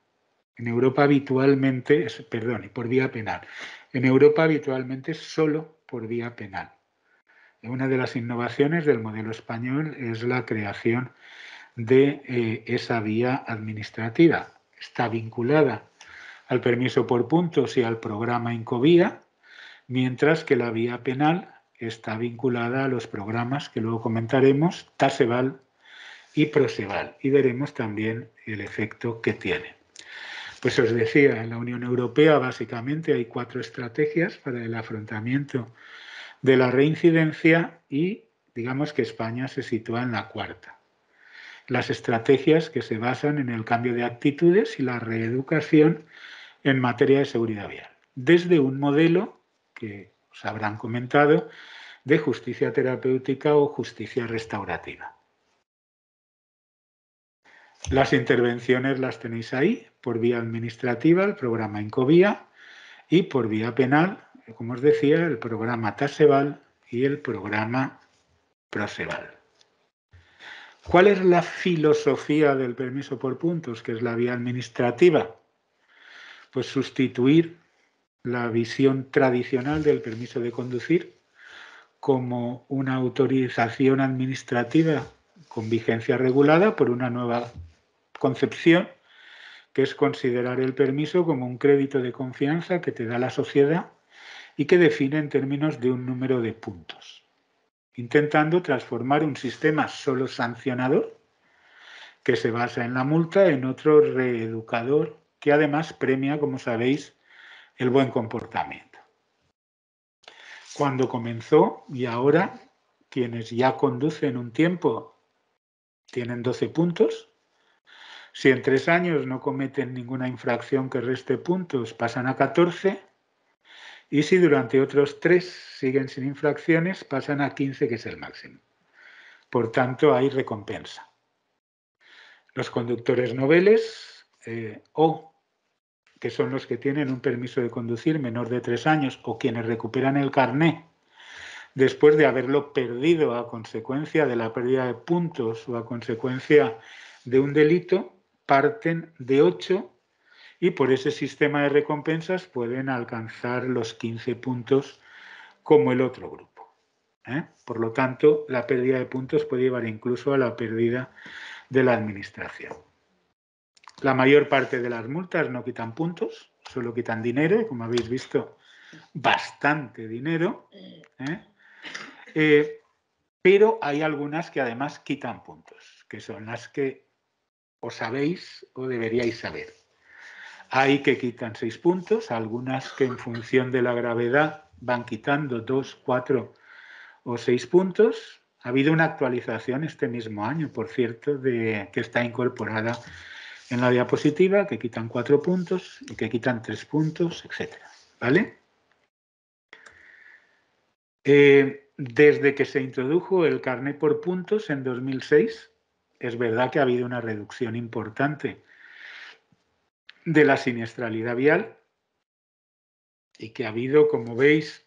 En Europa habitualmente, perdón, por vía penal. En Europa habitualmente solo por vía penal. Una de las innovaciones del modelo español es la creación de esa vía administrativa. Está vinculada al permiso por puntos y al programa Incovía, mientras que la vía penal está vinculada a los programas que luego comentaremos, Taseval y Proseval, y veremos también el efecto que tiene. Pues os decía, en la Unión Europea básicamente hay 4 estrategias para el afrontamiento de la reincidencia y digamos que España se sitúa en la 4ª. Las estrategias que se basan en el cambio de actitudes y la reeducación en materia de seguridad vial, desde un modelo que os habrán comentado de justicia terapéutica o justicia restaurativa. Las intervenciones las tenéis ahí, por vía administrativa, el programa Incovía, y por vía penal, como os decía, el programa Taseval y el programa Proseval. ¿Cuál es la filosofía del permiso por puntos, que es la vía administrativa? Pues sustituir la visión tradicional del permiso de conducir como una autorización administrativa con vigencia regulada por una nueva concepción, que es considerar el permiso como un crédito de confianza que te da la sociedad y que define en términos de un número de puntos, intentando transformar un sistema solo sancionador, que se basa en la multa, en otro reeducador, que además premia, como sabéis, el buen comportamiento. Cuando comenzó y ahora, quienes ya conducen un tiempo tienen 12 puntos, Si en 3 años no cometen ninguna infracción que reste puntos, pasan a 14. Y si durante otros 3 siguen sin infracciones, pasan a 15, que es el máximo. Por tanto, hay recompensa. Los conductores noveles o que son los que tienen un permiso de conducir menor de 3 años o quienes recuperan el carné después de haberlo perdido a consecuencia de la pérdida de puntos o a consecuencia de un delito, parten de 8 y por ese sistema de recompensas pueden alcanzar los 15 puntos como el otro grupo. Por lo tanto, la pérdida de puntos puede llevar incluso a la pérdida de la administración. La mayor parte de las multas no quitan puntos, solo quitan dinero, y como habéis visto, bastante dinero. Pero hay algunas que además quitan puntos, que son las que o sabéis o deberíais saber. Hay que quitan 6 puntos, algunas que en función de la gravedad van quitando 2, 4 o 6 puntos. Ha habido una actualización este mismo año, por cierto, que está incorporada en la diapositiva, que quitan 4 puntos y que quitan 3 puntos, etc. ¿Vale? Desde que se introdujo el carné por puntos en 2006, es verdad que ha habido una reducción importante de la siniestralidad vial y que ha habido, como veis,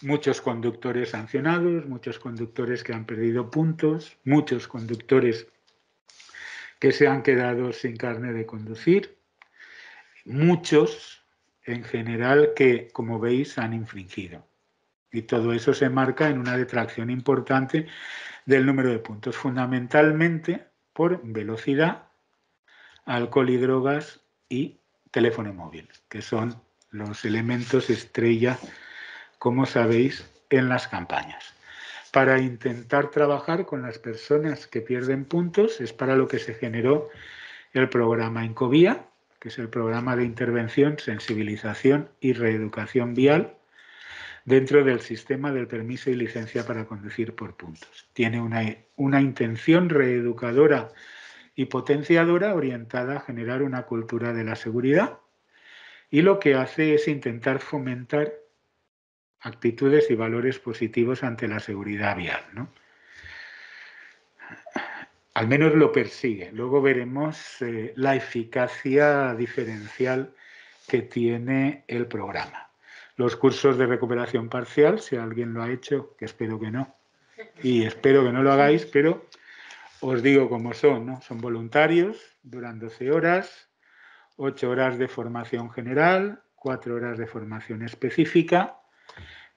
muchos conductores sancionados, muchos conductores que han perdido puntos, muchos conductores que se han quedado sin carné de conducir, muchos en general que, como veis, han infringido. Y todo eso se marca en una detracción importante del número de puntos, fundamentalmente por velocidad, alcohol y drogas y teléfono móvil, que son los elementos estrella, como sabéis, en las campañas. Para intentar trabajar con las personas que pierden puntos es para lo que se generó el programa Incovía, que es el programa de intervención, sensibilización y reeducación vial dentro del sistema del permiso y licencia para conducir por puntos. Tiene una intención reeducadora y potenciadora orientada a generar una cultura de la seguridad y lo que hace es intentar fomentar actitudes y valores positivos ante la seguridad vial, ¿no? Al menos lo persigue. Luego veremos la eficacia diferencial que tiene el programa. Los cursos de recuperación parcial, si alguien lo ha hecho, que espero que no, y espero que no lo hagáis, pero os digo cómo son, ¿no? Son voluntarios, duran 12 horas, 8 horas de formación general, 4 horas de formación específica,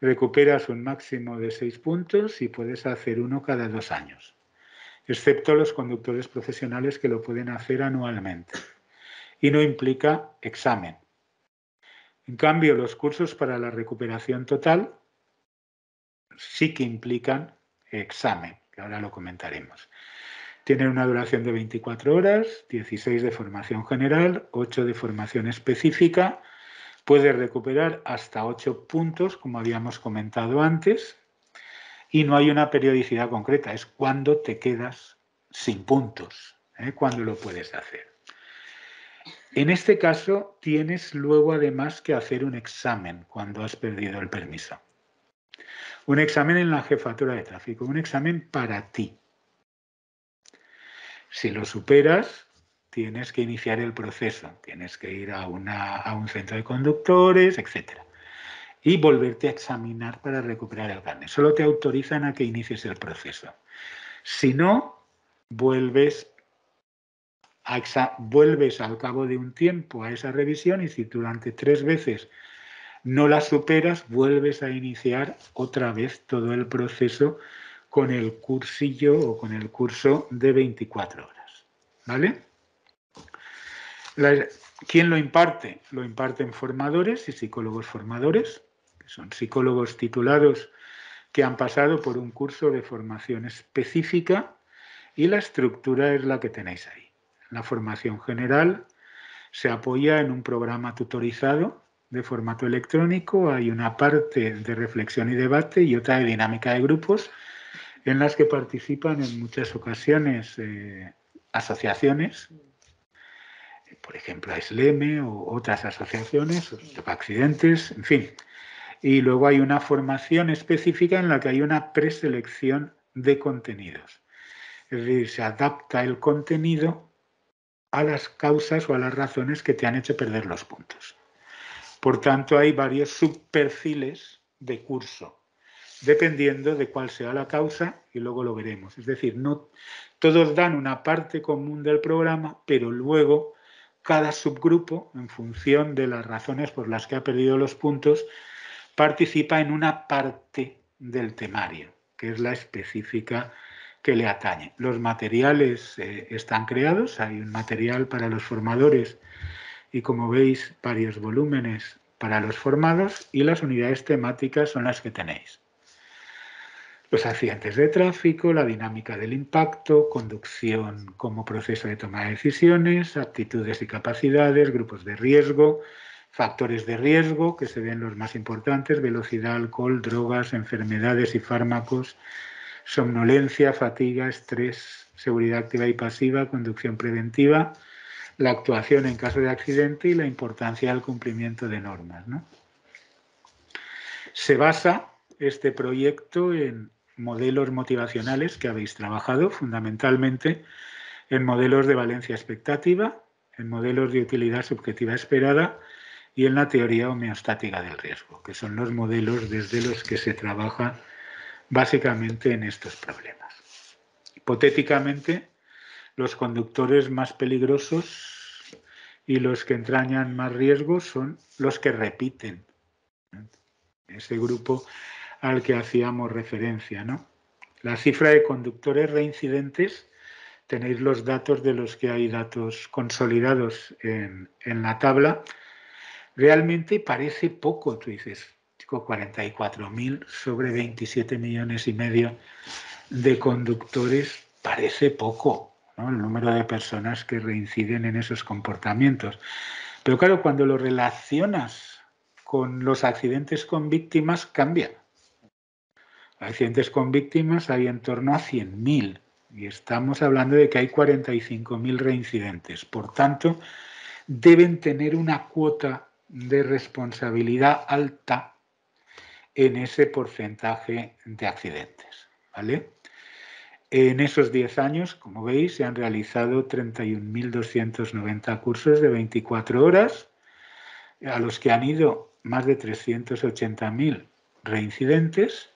recuperas un máximo de 6 puntos y puedes hacer uno cada 2 años, excepto los conductores profesionales que lo pueden hacer anualmente. Y no implica examen. En cambio, los cursos para la recuperación total sí que implican examen, que ahora lo comentaremos. Tienen una duración de 24 horas, 16 de formación general, 8 de formación específica. Puedes recuperar hasta 8 puntos, como habíamos comentado antes, y no hay una periodicidad concreta, es cuando te quedas sin puntos, cuando lo puedes hacer. En este caso, tienes luego además que hacer un examen cuando has perdido el permiso. Un examen en la jefatura de tráfico, un examen para ti. Si lo superas, tienes que iniciar el proceso, tienes que ir a un centro de conductores, etc. Y volverte a examinar para recuperar el carnet. Solo te autorizan a que inicies el proceso. Si no, vuelves al cabo de un tiempo a esa revisión y si durante 3 veces no la superas, vuelves a iniciar otra vez todo el proceso con el cursillo o con el curso de 24 horas. ¿Vale? ¿Quién lo imparte? Lo imparten formadores y psicólogos formadores, que son psicólogos titulados que han pasado por un curso de formación específica y la estructura es la que tenéis ahí. La formación general se apoya en un programa tutorizado de formato electrónico, hay una parte de reflexión y debate y otra de dinámica de grupos en las que participan en muchas ocasiones asociaciones, por ejemplo, ASLEME o otras asociaciones, accidentes, en fin. Y luego hay una formación específica en la que hay una preselección de contenidos. Es decir, se adapta el contenido a las causas o a las razones que te han hecho perder los puntos. Por tanto, hay varios subperfiles de curso, dependiendo de cuál sea la causa, y luego lo veremos. Es decir, no todos dan una parte común del programa, pero luego cada subgrupo, en función de las razones por las que ha perdido los puntos, participa en una parte del temario, que es la específica que le atañe. Los materiales están creados, hay un material para los formadores y, como veis, varios volúmenes para los formados, y las unidades temáticas son las que tenéis. Los accidentes de tráfico, la dinámica del impacto, conducción como proceso de toma de decisiones, aptitudes y capacidades, grupos de riesgo, factores de riesgo, que se ven los más importantes: velocidad, alcohol, drogas, enfermedades y fármacos, somnolencia, fatiga, estrés, seguridad activa y pasiva, conducción preventiva, la actuación en caso de accidente y la importancia del cumplimiento de normas, ¿no? Se basa este proyecto en modelos motivacionales que habéis trabajado, fundamentalmente en modelos de valencia expectativa, en modelos de utilidad subjetiva esperada y en la teoría homeostática del riesgo, que son los modelos desde los que se trabaja básicamente en estos problemas. Hipotéticamente, los conductores más peligrosos y los que entrañan más riesgo son los que repiten, ese grupo al que hacíamos referencia, ¿no? La cifra de conductores reincidentes, tenéis los datos de los que hay datos consolidados en la tabla. Realmente parece poco, tú dices, 44.000 sobre 27 millones y medio de conductores, parece poco, ¿no? El número de personas que reinciden en esos comportamientos. Pero claro, cuando lo relacionas con los accidentes con víctimas, cambia. Accidentes con víctimas hay en torno a 100.000 y estamos hablando de que hay 45.000 reincidentes. Por tanto, deben tener una cuota de responsabilidad alta en ese porcentaje de accidentes, ¿vale? En esos 10 años, como veis, se han realizado 31.290 cursos de 24 horas, a los que han ido más de 380.000 reincidentes.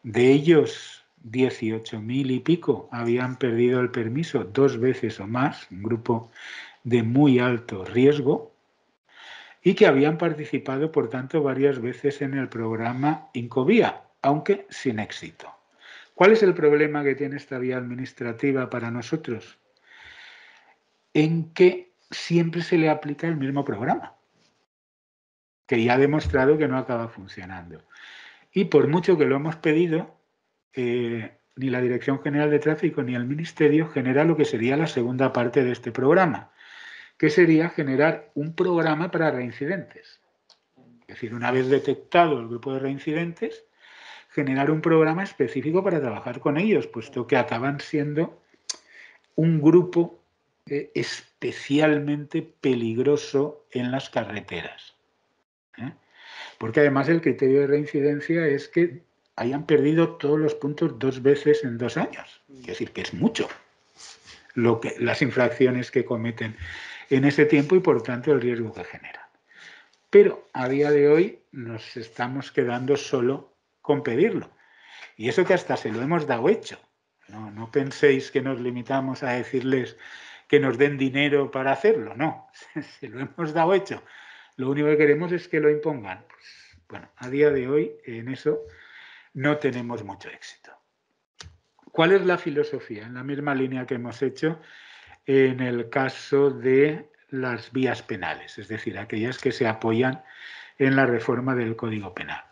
De ellos, 18.000 y pico habían perdido el permiso 2 veces o más, un grupo de muy alto riesgo, y que habían participado, por tanto, varias veces en el programa Incovía, aunque sin éxito. ¿Cuál es el problema que tiene esta vía administrativa para nosotros? En que siempre se le aplica el mismo programa, que ya ha demostrado que no acaba funcionando. Y por mucho que lo hemos pedido, ni la Dirección General de Tráfico ni el Ministerio genera lo que sería la segunda parte de este programa, que sería generar un programa para reincidentes. Es decir, una vez detectado el grupo de reincidentes, generar un programa específico para trabajar con ellos, puesto que acaban siendo un grupo especialmente peligroso en las carreteras. Porque además el criterio de reincidencia es que hayan perdido todos los puntos 2 veces en 2 años. Es decir, que es mucho las infracciones que cometen en ese tiempo y, por tanto, el riesgo que generan. Pero a día de hoy nos estamos quedando solo con pedirlo. Y eso que hasta se lo hemos dado hecho. No penséis que nos limitamos a decirles que nos den dinero para hacerlo. No, se lo hemos dado hecho. Lo único que queremos es que lo impongan. Pues, bueno, a día de hoy en eso no tenemos mucho éxito. ¿Cuál es la filosofía? En la misma línea que hemos hecho en el caso de las vías penales, es decir, aquellas que se apoyan en la reforma del Código Penal.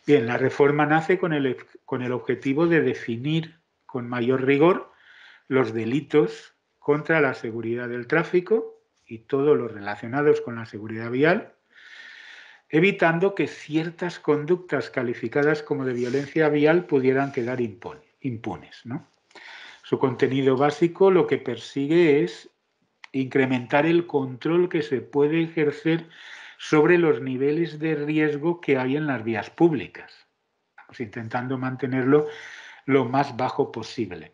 Bien, la reforma nace con el objetivo de definir con mayor rigor los delitos contra la seguridad del tráfico y todos los relacionados con la seguridad vial, evitando que ciertas conductas calificadas como de violencia vial pudieran quedar impunes, ¿no? Su contenido básico lo que persigue es incrementar el control que se puede ejercer sobre los niveles de riesgo que hay en las vías públicas, intentando mantenerlo lo más bajo posible.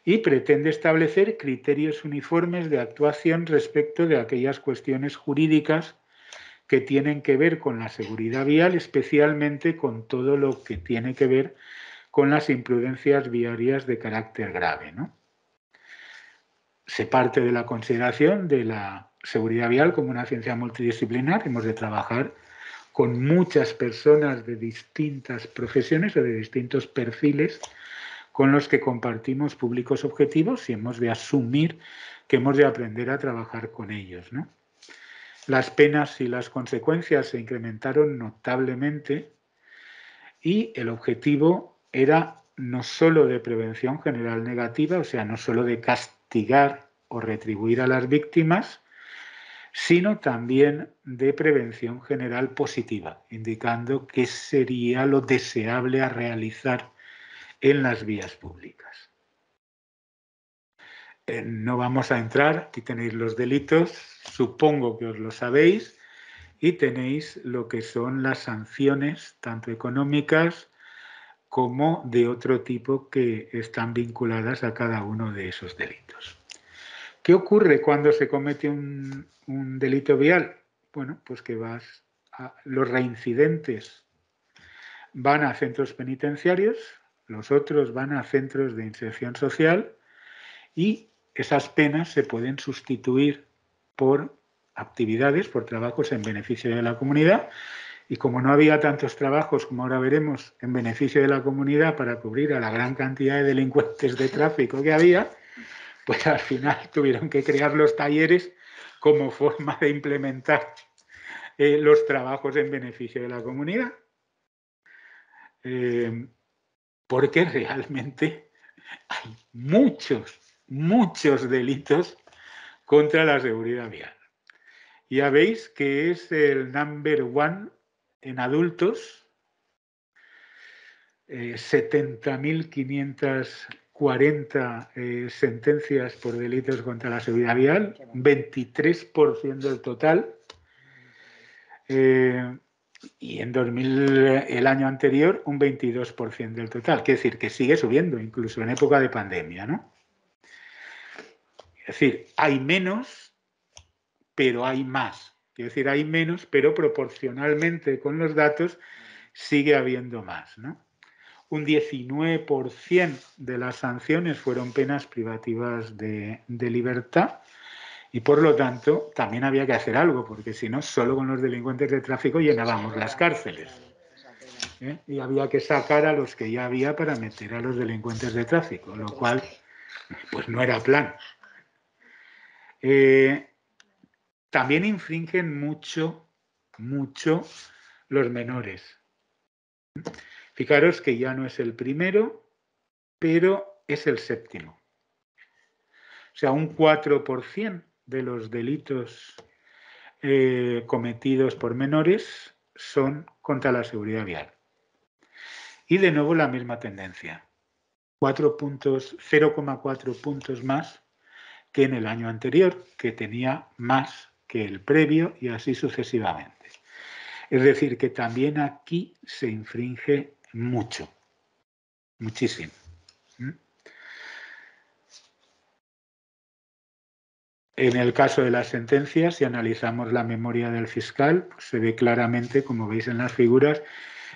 Y pretende establecer criterios uniformes de actuación respecto de aquellas cuestiones jurídicas que tienen que ver con la seguridad vial, especialmente con todo lo que tiene que ver con las imprudencias viarias de carácter grave, ¿no? Se parte de la consideración de la seguridad vial como una ciencia multidisciplinar. Hemos de trabajar con muchas personas de distintas profesiones o de distintos perfiles con los que compartimos públicos objetivos y hemos de asumir que hemos de aprender a trabajar con ellos, ¿no? Las penas y las consecuencias se incrementaron notablemente y el objetivo era no solo de prevención general negativa, o sea, no solo de castigar o retribuir a las víctimas, sino también de prevención general positiva, indicando qué sería lo deseable a realizar en las vías públicas. No vamos a entrar, aquí tenéis los delitos, supongo que os lo sabéis, y tenéis lo que son las sanciones, tanto económicas como de otro tipo que están vinculadas a cada uno de esos delitos. ¿Qué ocurre cuando se comete un delito vial? Bueno, pues que los reincidentes van a centros penitenciarios, los otros van a centros de inserción social y esas penas se pueden sustituir por actividades, por trabajos en beneficio de la comunidad. Y como no había tantos trabajos, como ahora veremos, en beneficio de la comunidad para cubrir a la gran cantidad de delincuentes de tráfico que había, pues al final tuvieron que crear los talleres como forma de implementar los trabajos en beneficio de la comunidad. Porque realmente hay muchos delitos contra la seguridad vial. Ya veis que es el number one en adultos, 70.540 sentencias por delitos contra la seguridad vial, 23% del total. Y en 2000, el año anterior, un 22% del total. Quiere decir que sigue subiendo, incluso en época de pandemia, ¿no? Es decir, hay menos, pero hay más. Quiere decir, hay menos, pero proporcionalmente con los datos sigue habiendo más, ¿no? Un 19% de las sanciones fueron penas privativas de libertad y por lo tanto también había que hacer algo, porque si no, solo con los delincuentes de tráfico llenábamos las cárceles. Y había que sacar a los que ya había para meter a los delincuentes de tráfico, lo cual pues no era plan. También infringen mucho los menores. Fijaros que ya no es el primero, pero es el séptimo. O sea, un 4% de los delitos cometidos por menores son contra la seguridad vial. Y de nuevo la misma tendencia. 0,4 puntos más que en el año anterior, que tenía más que el previo y así sucesivamente. Es decir, que también aquí se infringe mucho, muchísimo. En el caso de las sentencias, si analizamos la memoria del fiscal, pues se ve claramente, como veis en las figuras,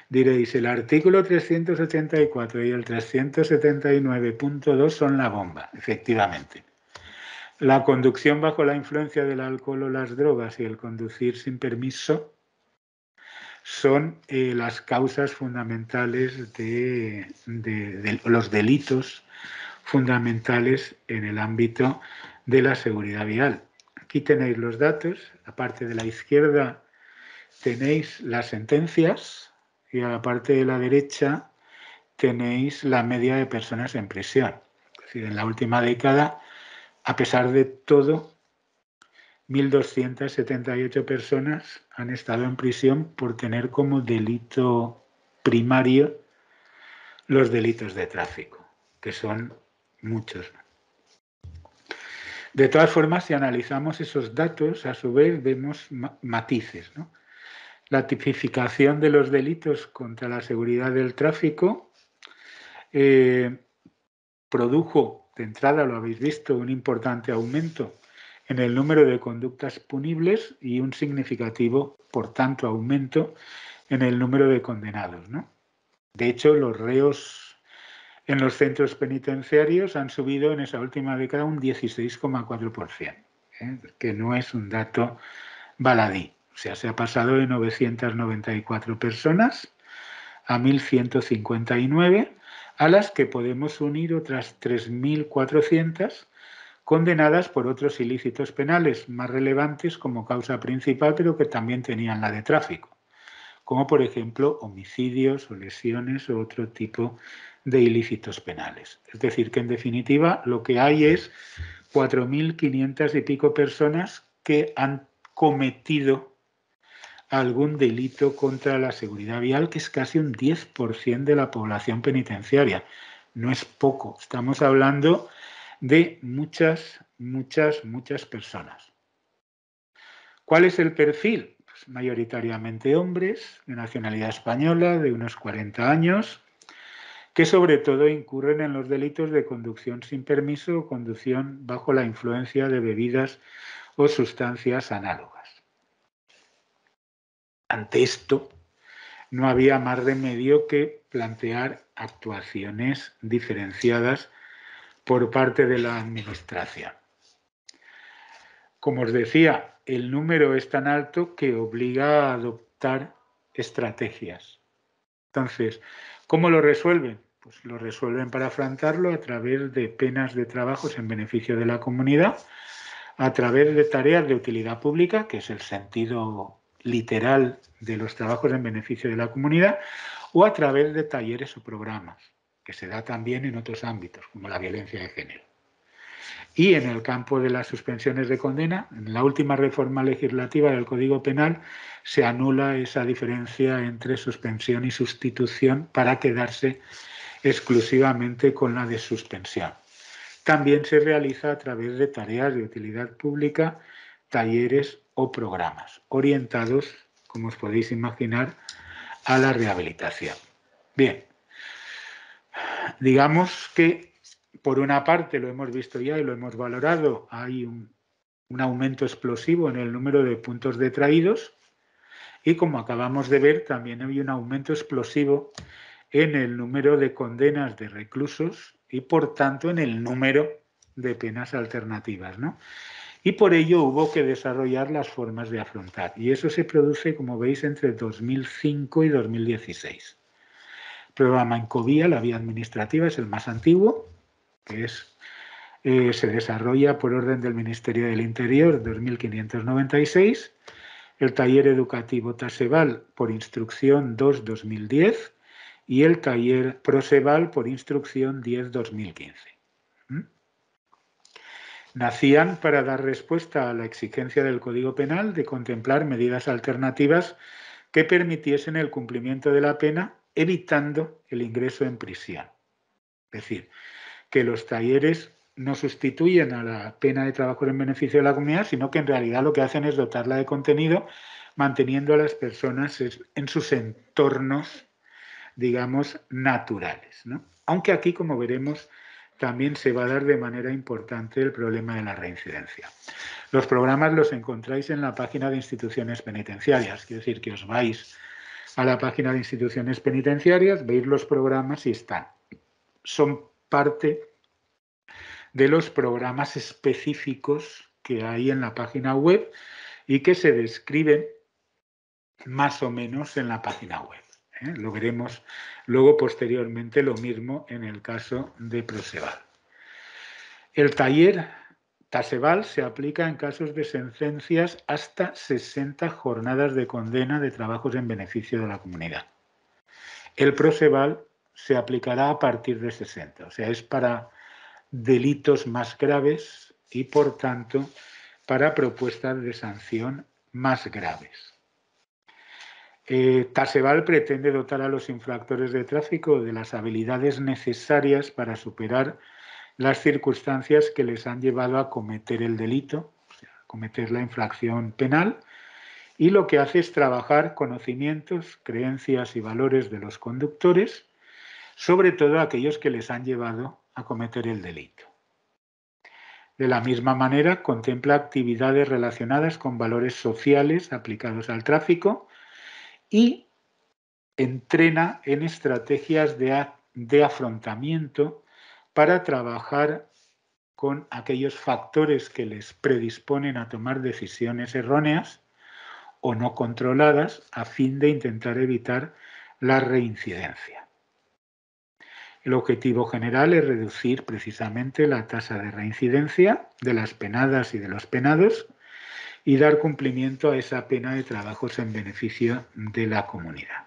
diréis, el artículo 384 y el 379.2 son la bomba, efectivamente. La conducción bajo la influencia del alcohol o las drogas y el conducir sin permiso son las causas fundamentales de los delitos fundamentales en el ámbito de la seguridad vial. Aquí tenéis los datos, a la parte de la izquierda tenéis las sentencias y a la parte de la derecha tenéis la media de personas en prisión. Es decir, en la última década, a pesar de todo, 1.278 personas han estado en prisión por tener como delito primario los delitos de tráfico, que son muchos. De todas formas, si analizamos esos datos, a su vez vemos matices, ¿no? La tipificación de los delitos contra la seguridad del tráfico produjo, de entrada lo habéis visto, un importante aumento en el número de conductas punibles y un significativo, por tanto, aumento en el número de condenados, ¿no? De hecho, los reos en los centros penitenciarios han subido en esa última década un 16,4%, que no es un dato baladí. O sea, se ha pasado de 994 personas a 1.159, a las que podemos unir otras 3.400 condenadas por otros ilícitos penales más relevantes como causa principal, pero que también tenían la de tráfico, como por ejemplo homicidios o lesiones o otro tipo de ilícitos penales. Es decir, que en definitiva lo que hay es 4.500 y pico personas que han cometido algún delito contra la seguridad vial, que es casi un 10% de la población penitenciaria. No es poco, estamos hablando de muchas personas. ¿Cuál es el perfil? Pues mayoritariamente hombres, de nacionalidad española, de unos 40 años, que sobre todo incurren en los delitos de conducción sin permiso o conducción bajo la influencia de bebidas o sustancias análogas. Ante esto, no había más remedio que plantear actuaciones diferenciadas por parte de la Administración. Como os decía, el número es tan alto que obliga a adoptar estrategias. Entonces, ¿cómo lo resuelven? Pues lo resuelven para afrontarlo a través de penas de trabajos en beneficio de la comunidad, a través de tareas de utilidad pública, que es el sentido literal de los trabajos en beneficio de la comunidad, o a través de talleres o programas, que se da también en otros ámbitos, como la violencia de género. Y en el campo de las suspensiones de condena, en la última reforma legislativa del Código Penal, se anula esa diferencia entre suspensión y sustitución para quedarse exclusivamente con la de suspensión. También se realiza a través de tareas de utilidad pública, talleres o programas, orientados, como os podéis imaginar, a la rehabilitación. Bien, digamos que por una parte, lo hemos visto ya y lo hemos valorado, hay un aumento explosivo en el número de puntos detraídos y, como acabamos de ver, también hay un aumento explosivo en el número de condenas de reclusos y, por tanto, en el número de penas alternativas, ¿no? Y por ello hubo que desarrollar las formas de afrontar. Y eso se produce, como veis, entre 2005 y 2016. El programa Encovía, la vía administrativa, es el más antiguo, que se desarrolla por orden del Ministerio del Interior, 2596. El taller educativo Taseval por instrucción 2-2010 y el taller Proseval por instrucción 10-2015. Nacían para dar respuesta a la exigencia del Código Penal de contemplar medidas alternativas que permitiesen el cumplimiento de la pena, evitando el ingreso en prisión. Es decir, que los talleres no sustituyen a la pena de trabajo en beneficio de la comunidad, sino que en realidad lo que hacen es dotarla de contenido, manteniendo a las personas en sus entornos, digamos, naturales, ¿no? Aunque aquí, como veremos, también se va a dar de manera importante el problema de la reincidencia. Los programas los encontráis en la página de instituciones penitenciarias, quiero decir que os vais a la página de instituciones penitenciarias, veis los programas y están. Son parte de los programas específicos que hay en la página web y que se describen más o menos en la página web. Lo veremos luego posteriormente lo mismo en el caso de Proseval. El taller Taseval se aplica en casos de sentencias hasta 60 jornadas de condena de trabajos en beneficio de la comunidad. El Proseval se aplicará a partir de 60, o sea, es para delitos más graves y, por tanto, para propuestas de sanción más graves. Taseval pretende dotar a los infractores de tráfico de las habilidades necesarias para superar las circunstancias que les han llevado a cometer el delito, o sea, a cometer la infracción penal, y lo que hace es trabajar conocimientos, creencias y valores de los conductores, sobre todo aquellos que les han llevado a cometer el delito. De la misma manera, contempla actividades relacionadas con valores sociales aplicados al tráfico y entrena en estrategias de afrontamiento para trabajar con aquellos factores que les predisponen a tomar decisiones erróneas o no controladas a fin de intentar evitar la reincidencia. El objetivo general es reducir precisamente la tasa de reincidencia de las penadas y de los penados y dar cumplimiento a esa pena de trabajos en beneficio de la comunidad.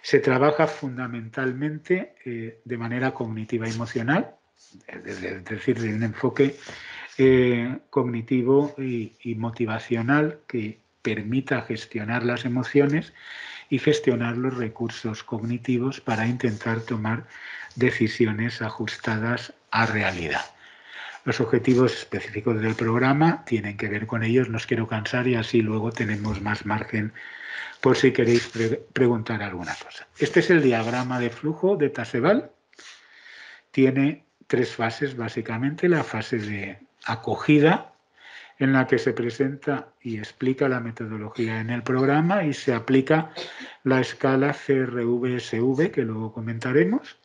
Se trabaja fundamentalmente de manera cognitiva y emocional, es decir, de un enfoque cognitivo y motivacional que permita gestionar las emociones y gestionar los recursos cognitivos para intentar tomar decisiones ajustadas a realidad. Los objetivos específicos del programa tienen que ver con ellos, no os quiero cansar y así luego tenemos más margen por si queréis preguntar alguna cosa. Este es el diagrama de flujo de Taseval. Tiene 3 fases básicamente. La fase de acogida, en la que se presenta y explica la metodología en el programa y se aplica la escala CRV-SV, que luego comentaremos.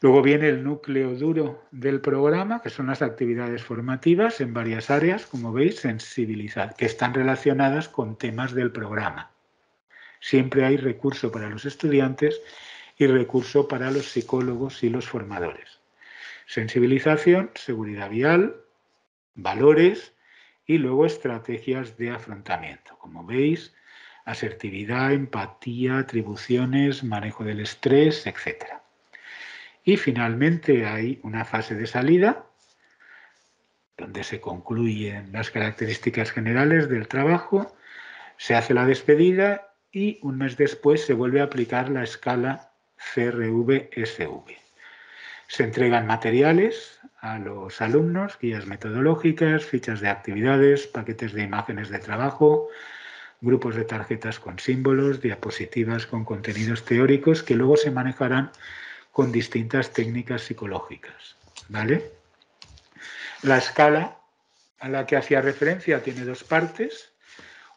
Luego viene el núcleo duro del programa, que son las actividades formativas en varias áreas, como veis, que están relacionadas con temas del programa. Siempre hay recurso para los estudiantes y recurso para los psicólogos y los formadores. Sensibilización, seguridad vial, valores y luego estrategias de afrontamiento. Como veis, asertividad, empatía, atribuciones, manejo del estrés, etc. Y finalmente hay una fase de salida, donde se concluyen las características generales del trabajo, se hace la despedida y un mes después se vuelve a aplicar la escala CRV-SV. Se entregan materiales a los alumnos, guías metodológicas, fichas de actividades, paquetes de imágenes de trabajo, grupos de tarjetas con símbolos, diapositivas con contenidos teóricos que luego se manejarán con distintas técnicas psicológicas, ¿vale? La escala a la que hacía referencia tiene 2 partes.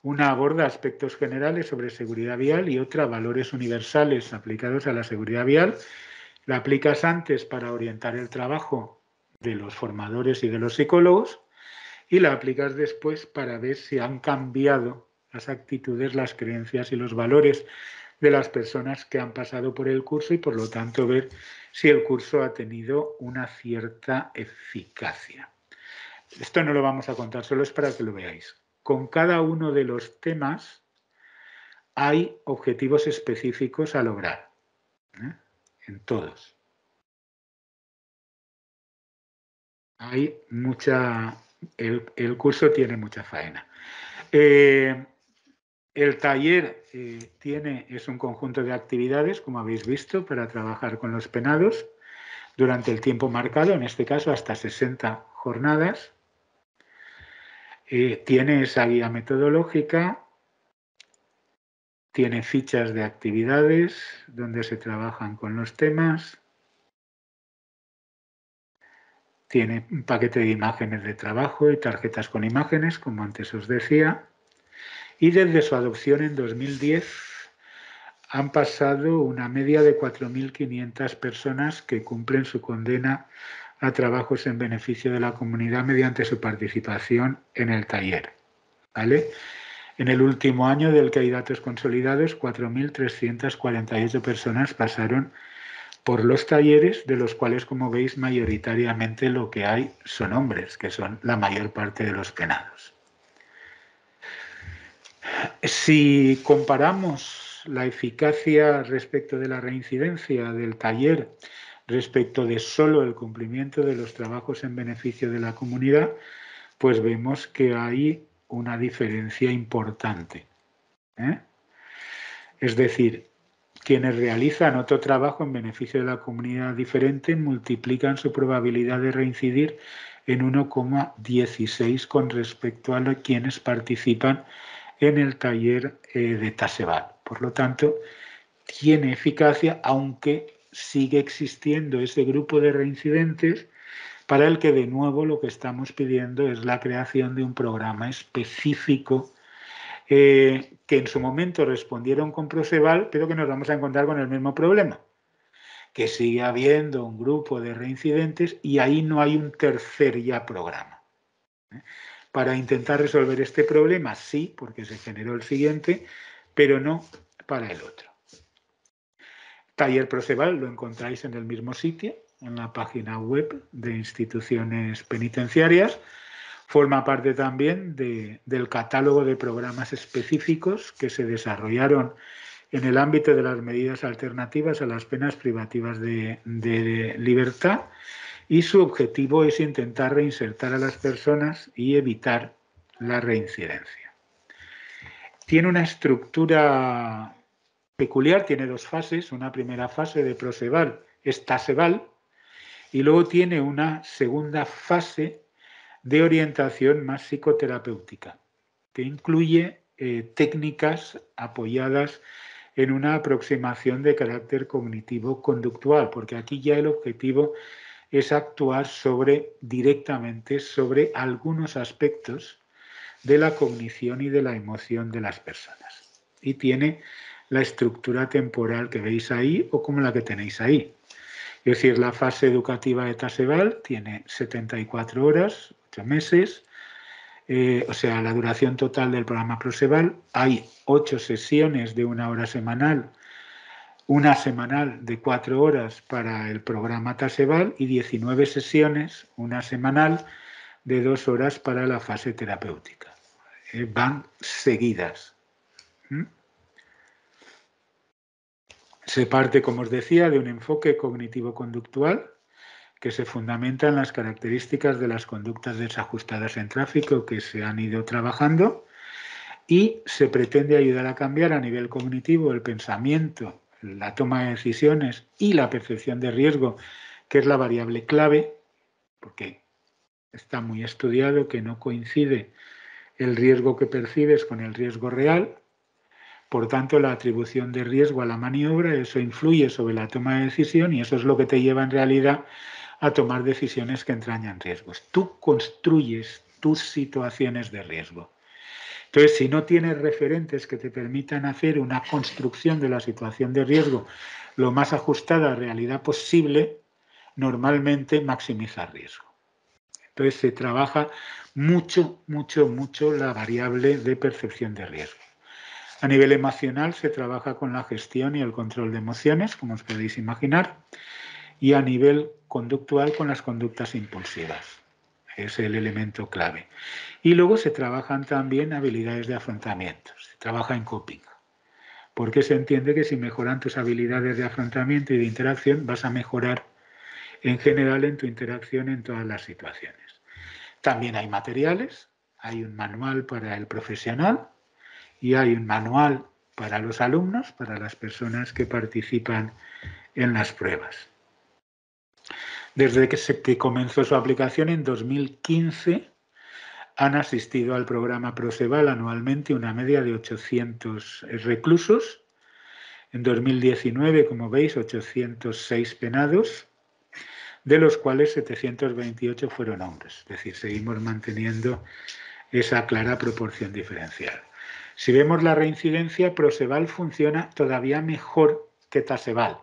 Una aborda aspectos generales sobre seguridad vial y otra valores universales aplicados a la seguridad vial. La aplicas antes para orientar el trabajo de los formadores y de los psicólogos y la aplicas después para ver si han cambiado las actitudes, las creencias y los valores de las personas que han pasado por el curso y por lo tanto ver si el curso ha tenido una cierta eficacia. Esto no lo vamos a contar, solo es para que lo veáis. Con cada uno de los temas hay objetivos específicos a lograr, ¿eh? En todos. Hay mucha... El curso tiene mucha faena. El taller es un conjunto de actividades, como habéis visto, para trabajar con los penados durante el tiempo marcado, en este caso hasta 60 jornadas. Tiene esa guía metodológica, tiene fichas de actividades donde se trabajan con los temas, tiene un paquete de imágenes de trabajo y tarjetas con imágenes, como antes os decía, y desde su adopción en 2010 han pasado una media de 4.500 personas que cumplen su condena a trabajos en beneficio de la comunidad mediante su participación en el taller, ¿vale? En el último año del que hay datos consolidados, 4.348 personas pasaron por los talleres, de los cuales, como veis, mayoritariamente lo que hay son hombres, que son la mayor parte de los penados. Si comparamos la eficacia respecto de la reincidencia del taller respecto de solo el cumplimiento de los trabajos en beneficio de la comunidad, pues vemos que hay una diferencia importante, ¿eh? Es decir, Quienes realizan otro trabajo en beneficio de la comunidad diferente multiplican su probabilidad de reincidir en 1,16 con respecto a quienes participan en el taller de Tassevall. Por lo tanto, tiene eficacia, aunque sigue existiendo ese grupo de reincidentes para el que de nuevo lo que estamos pidiendo es la creación de un programa específico que en su momento respondieron con Proceval, pero que nos vamos a encontrar con el mismo problema, que sigue habiendo un grupo de reincidentes y ahí no hay un tercer ya programa. Para intentar resolver este problema, sí, porque se generó el siguiente, pero no para el otro. Taller Proceval lo encontráis en el mismo sitio, en la página web de instituciones penitenciarias. Forma parte también del catálogo de programas específicos que se desarrollaron en el ámbito de las medidas alternativas a las penas privativas de libertad, y su objetivo es intentar reinsertar a las personas y evitar la reincidencia. Tiene una estructura peculiar, tiene dos fases. Una primera fase de Proceval es Tassevall y luego tiene una segunda fase de orientación más psicoterapéutica, que incluye técnicas apoyadas en una aproximación de carácter cognitivo-conductual, porque aquí ya el objetivo es actuar directamente sobre algunos aspectos de la cognición y de la emoción de las personas. Y tiene la estructura temporal que veis ahí o como la que tenéis ahí. Es decir, la fase educativa de Tassevall tiene 74 horas, 8 meses, o sea, la duración total del programa Proceval. Hay 8 sesiones de 1 hora semanal, una semanal de 4 horas para el programa Tassevall y 19 sesiones, una semanal de 2 horas para la fase terapéutica. Van seguidas. Se parte, como os decía, de un enfoque cognitivo-conductual que se fundamenta en las características de las conductas desajustadas en tráfico que se han ido trabajando, y se pretende ayudar a cambiar a nivel cognitivo el pensamiento, la toma de decisiones y la percepción de riesgo, que es la variable clave, porque está muy estudiado que no coincide el riesgo que percibes con el riesgo real. Por tanto, la atribución de riesgo a la maniobra, eso influye sobre la toma de decisión y eso es lo que te lleva en realidad a tomar decisiones que entrañan riesgos. Tú construyes tus situaciones de riesgo. Entonces, si no tienes referentes que te permitan hacer una construcción de la situación de riesgo lo más ajustada a la realidad posible, normalmente maximiza riesgo. Entonces, se trabaja mucho la variable de percepción de riesgo. A nivel emocional se trabaja con la gestión y el control de emociones, como os podéis imaginar, y a nivel conductual con las conductas impulsivas. Es el elemento clave. Y luego se trabajan también habilidades de afrontamiento, se trabaja en coping, porque se entiende que si mejoran tus habilidades de afrontamiento y de interacción, vas a mejorar en general en tu interacción en todas las situaciones. También hay materiales, hay un manual para el profesional, y hay un manual para los alumnos, para las personas que participan en las pruebas. Desde que comenzó su aplicación en 2015, han asistido al programa Proceval anualmente una media de 800 reclusos. En 2019, como veis, 806 penados, de los cuales 728 fueron hombres. Es decir, seguimos manteniendo esa clara proporción diferencial. Si vemos la reincidencia, Proceval funciona todavía mejor que Tassevall.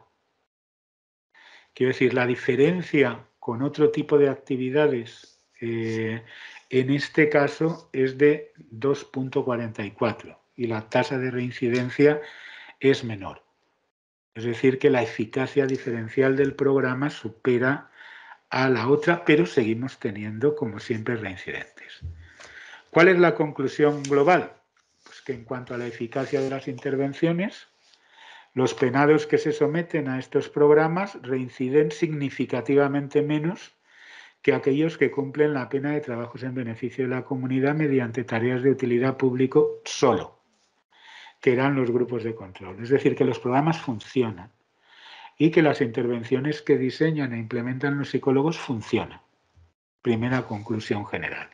Quiero decir, la diferencia con otro tipo de actividades en este caso es de 2,44 y la tasa de reincidencia es menor. Es decir, que la eficacia diferencial del programa supera a la otra, pero seguimos teniendo, como siempre, reincidentes. ¿Cuál es la conclusión global? Pues que en cuanto a la eficacia de las intervenciones, los penados que se someten a estos programas reinciden significativamente menos que aquellos que cumplen la pena de trabajos en beneficio de la comunidad mediante tareas de utilidad público solo. que eran los grupos de control. Es decir, que los programas funcionan y que las intervenciones que diseñan e implementan los psicólogos funcionan. Primera conclusión general.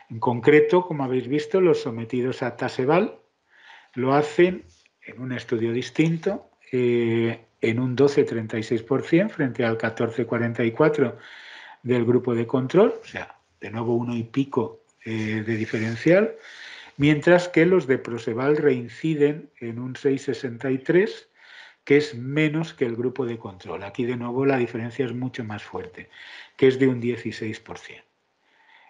En concreto, como habéis visto, los sometidos a Taseval lo hacen en un estudio distinto, en un 12,36% frente al 14,44% del grupo de control, o sea, de nuevo 1 y pico de diferencial, mientras que los de Proseval reinciden en un 6,63%, que es menos que el grupo de control. Aquí de nuevo la diferencia es mucho más fuerte, que es de un 16%.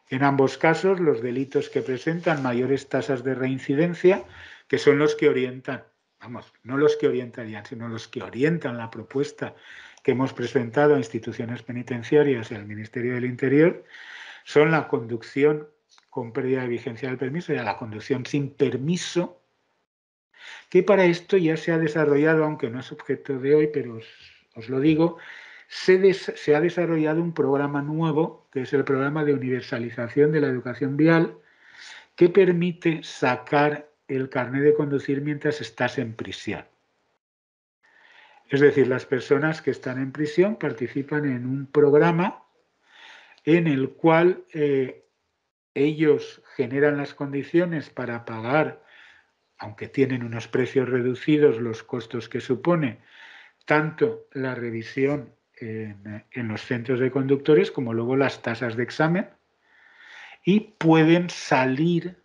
En ambos casos, los delitos que presentan mayores tasas de reincidencia, que son los que orientan, vamos, no los que orientarían, sino los que orientan la propuesta que hemos presentado a instituciones penitenciarias y al Ministerio del Interior, son la conducción con pérdida de vigencia del permiso y la conducción sin permiso, que para esto ya se ha desarrollado, aunque no es objeto de hoy, pero os lo digo, se ha desarrollado un programa nuevo, que es el programa de universalización de la educación vial, que permite sacar el carnet de conducir mientras estás en prisión. Es decir, las personas que están en prisión participan en un programa en el cual ellos generan las condiciones para pagar, aunque tienen unos precios reducidos, los costos que supone tanto la revisión en los centros de conductores como luego las tasas de examen, y pueden salir,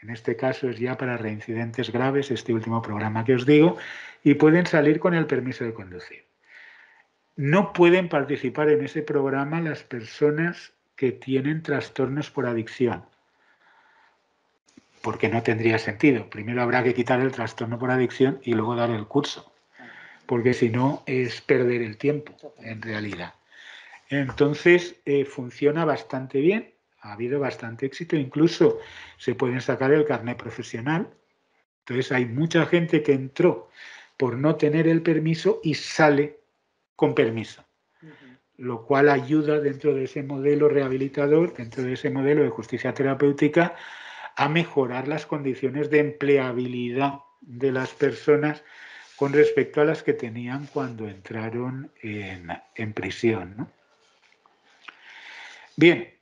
en este caso es ya para reincidentes graves, este último programa que os digo, y pueden salir con el permiso de conducir. No pueden participar en ese programa las personas que tienen trastornos por adicción, porque no tendría sentido. Primero habrá que quitar el trastorno por adicción y luego dar el curso, porque si no es perder el tiempo, en realidad. Entonces, funciona bastante bien, ha habido bastante éxito, incluso se pueden sacar el carnet profesional. Entonces, hay mucha gente que entró por no tener el permiso y sale con permiso, lo cual ayuda dentro de ese modelo rehabilitador, dentro de ese modelo de justicia terapéutica, a mejorar las condiciones de empleabilidad de las personas con respecto a las que tenían cuando entraron en prisión, ¿no? Bien,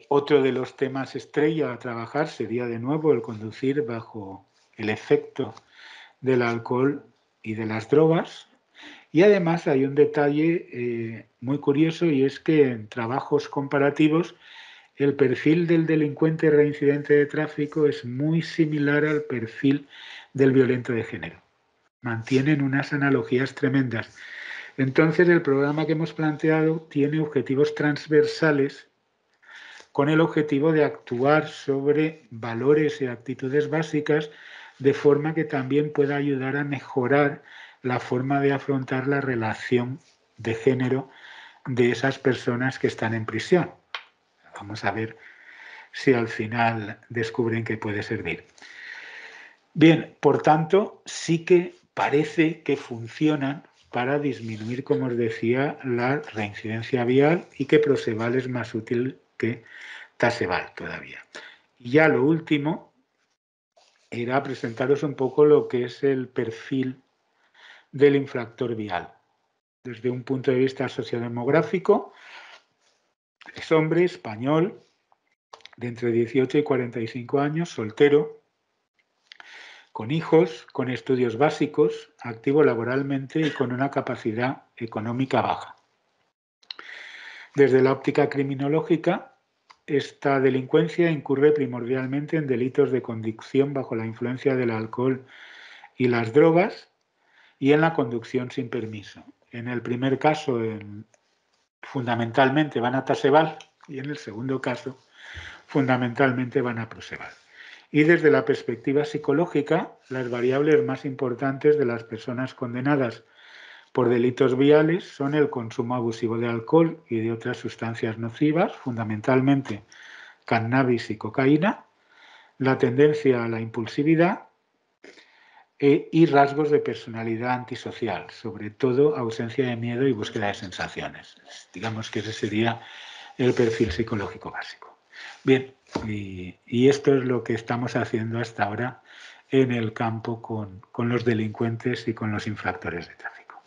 otro de los temas estrella a trabajar sería de nuevo el conducir bajo el efecto del alcohol y de las drogas. Y además hay un detalle muy curioso, y es que en trabajos comparativos el perfil del delincuente reincidente de tráfico es muy similar al perfil del violento de género. Mantienen unas analogías tremendas. Entonces, el programa que hemos planteado tiene objetivos transversales con el objetivo de actuar sobre valores y actitudes básicas de forma que también pueda ayudar a mejorar la forma de afrontar la relación de género de esas personas que están en prisión. Vamos a ver si al final descubren que puede servir. Bien, por tanto, sí que parece que funcionan para disminuir, como os decía, la reincidencia vial, y que Proseval es más útil que Taseval todavía. Y ya lo último era presentaros un poco lo que es el perfil del infractor vial. Desde un punto de vista sociodemográfico, es hombre, español, de entre 18 y 45 años, soltero, con hijos, con estudios básicos, activo laboralmente y con una capacidad económica baja. Desde la óptica criminológica, esta delincuencia incurre primordialmente en delitos de conducción bajo la influencia del alcohol y las drogas y en la conducción sin permiso. En el primer caso, fundamentalmente van a Taseval, y en el segundo caso, fundamentalmente van a Proseval. Y desde la perspectiva psicológica, las variables más importantes de las personas condenadas por delitos viales son el consumo abusivo de alcohol y de otras sustancias nocivas, fundamentalmente cannabis y cocaína, la tendencia a la impulsividad y rasgos de personalidad antisocial, sobre todo ausencia de miedo y búsqueda de sensaciones. Digamos que ese sería el perfil psicológico básico. Bien, y esto es lo que estamos haciendo hasta ahora en el campo con los delincuentes y con los infractores de tráfico.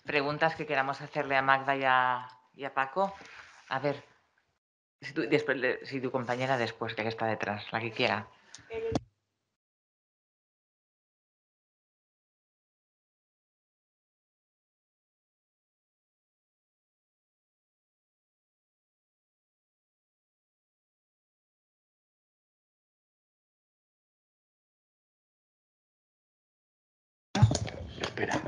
Preguntas que queramos hacerle a Magda y a Paco. A ver, si tu compañera después, que está detrás, la que quiera. Espera.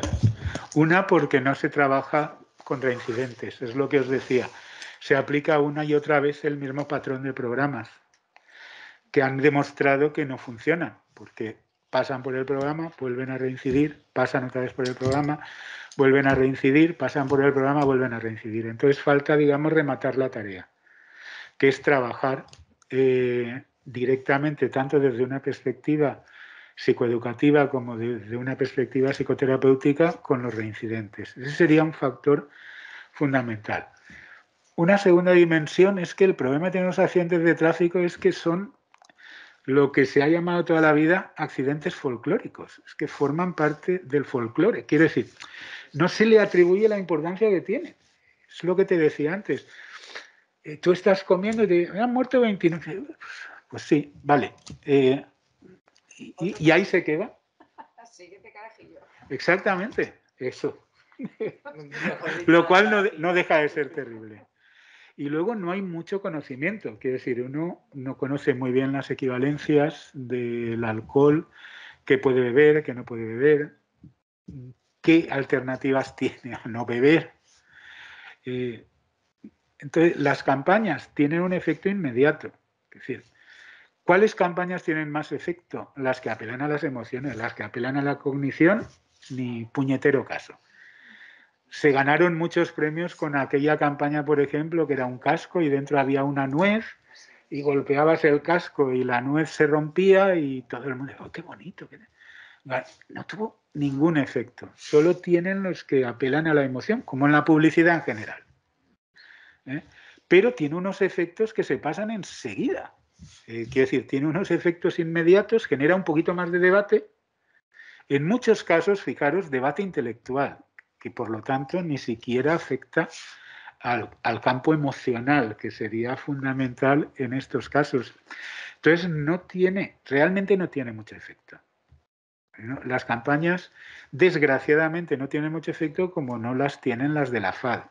Una, porque no se trabaja con reincidentes, es lo que os decía. Se aplica una y otra vez el mismo patrón de programas que han demostrado que no funcionan, porque pasan por el programa, vuelven a reincidir, pasan otra vez por el programa, vuelven a reincidir, pasan por el programa, vuelven a reincidir. Entonces falta, digamos, rematar la tarea, que es trabajar directamente, tanto desde una perspectiva psicoeducativa como desde una perspectiva psicoterapéutica con los reincidentes. Ese sería un factor fundamental. Una segunda dimensión es que el problema de los accidentes de tráfico es que son lo que se ha llamado toda la vida accidentes folclóricos, es que forman parte del folclore. Quiero decir, no se le atribuye la importancia que tiene. Es lo que te decía antes. Tú estás comiendo y te dicen, han muerto 29. Pues sí, vale. Y ahí se queda. Exactamente, eso. Lo cual no deja de ser terrible. Y luego no hay mucho conocimiento, quiero decir, uno no conoce muy bien las equivalencias del alcohol, qué puede beber, qué no puede beber, qué alternativas tiene a no beber. Entonces, las campañas tienen un efecto inmediato. Es decir, ¿cuáles campañas tienen más efecto? Las que apelan a las emociones, las que apelan a la cognición, ni puñetero caso. Se ganaron muchos premios con aquella campaña, por ejemplo, que era un casco y dentro había una nuez y golpeabas el casco y la nuez se rompía y todo el mundo, ¡oh, qué bonito! No tuvo ningún efecto. Solo tienen los que apelan a la emoción, como en la publicidad en general. Pero tiene unos efectos que se pasan enseguida. Quiero decir, tiene unos efectos inmediatos, genera un poquito más de debate. En muchos casos, fijaros, debate intelectual, que por lo tanto ni siquiera afecta al campo emocional, que sería fundamental en estos casos. Entonces, realmente no tiene mucho efecto. Las campañas, desgraciadamente, no tienen mucho efecto como no las tienen las de la FAD,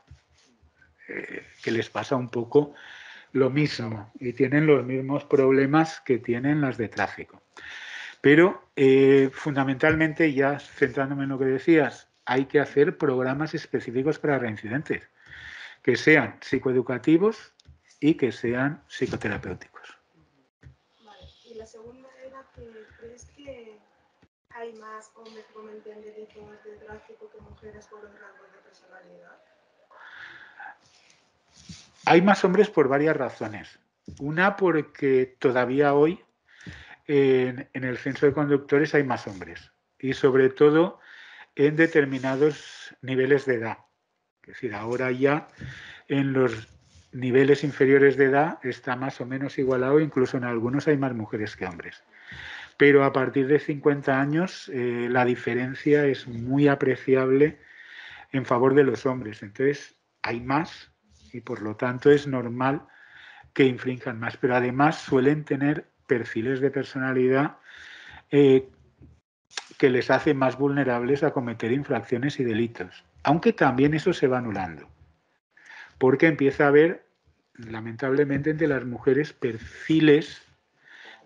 que les pasa un poco lo mismo y tienen los mismos problemas que tienen las de tráfico. Pero fundamentalmente, ya centrándome en lo que decías, hay que hacer programas específicos para reincidentes, que sean psicoeducativos y que sean psicoterapéuticos. Vale. Y la segunda era que crees que hay más hombres que cometen delitos de tráfico que mujeres por los rasgos de personalidad. Hay más hombres por varias razones. Una, porque todavía hoy en el censo de conductores hay más hombres y sobre todo en determinados niveles de edad. Es decir, ahora ya en los niveles inferiores de edad está más o menos igualado, incluso en algunos hay más mujeres que hombres. Pero a partir de 50 años la diferencia es muy apreciable en favor de los hombres. Entonces hay más y por lo tanto es normal que infrinjan más. Pero además suelen tener perfiles de personalidad que les hace más vulnerables a cometer infracciones y delitos. Aunque también eso se va anulando. Porque empieza a haber, lamentablemente, entre las mujeres perfiles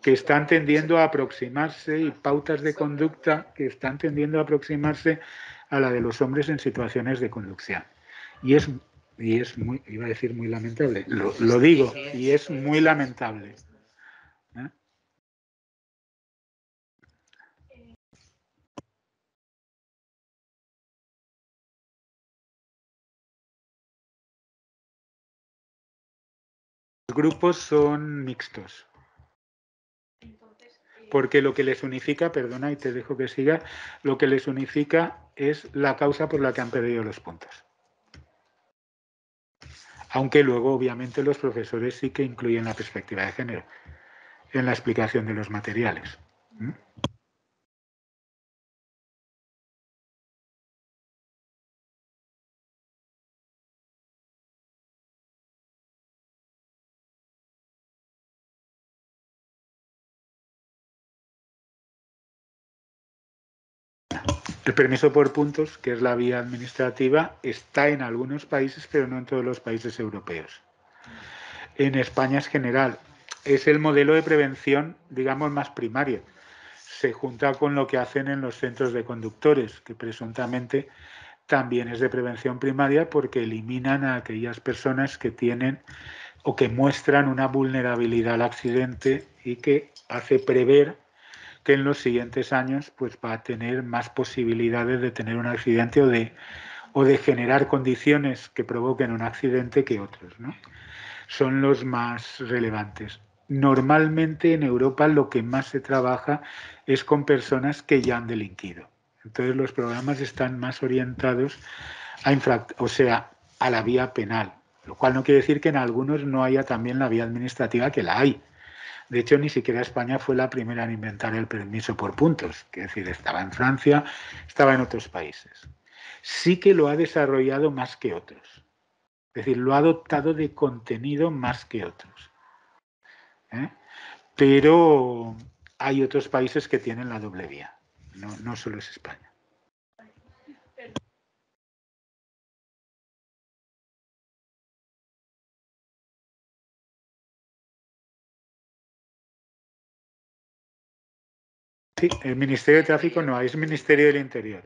que están tendiendo a aproximarse y pautas de conducta que están tendiendo a aproximarse a la de los hombres en situaciones de conducción. Y es muy, iba a decir muy lamentable, lo digo, y es muy lamentable. Los grupos son mixtos. Porque lo que les unifica, perdona y te dejo que siga, lo que les unifica es la causa por la que han perdido los puntos. Aunque luego, obviamente, los profesores sí que incluyen la perspectiva de género en la explicación de los materiales. El permiso por puntos, que es la vía administrativa, está en algunos países, pero no en todos los países europeos. En España es general. Es el modelo de prevención, digamos, más primario. Se junta con lo que hacen en los centros de conductores, que presuntamente también es de prevención primaria porque eliminan a aquellas personas que tienen o que muestran una vulnerabilidad al accidente y que hace prever que en los siguientes años pues, va a tener más posibilidades de tener un accidente o de generar condiciones que provoquen un accidente que otros, ¿no? Son los más relevantes. Normalmente en Europa lo que más se trabaja es con personas que ya han delinquido. Entonces los programas están más orientados a la vía penal, lo cual no quiere decir que en algunos no haya también la vía administrativa, que la hay. De hecho, ni siquiera España fue la primera en inventar el permiso por puntos, que es decir, estaba en Francia, estaba en otros países. Sí que lo ha desarrollado más que otros. Es decir, lo ha dotado de contenido más que otros. Pero hay otros países que tienen la doble vía, no solo es España. Sí, el Ministerio de Tráfico no, es Ministerio del Interior.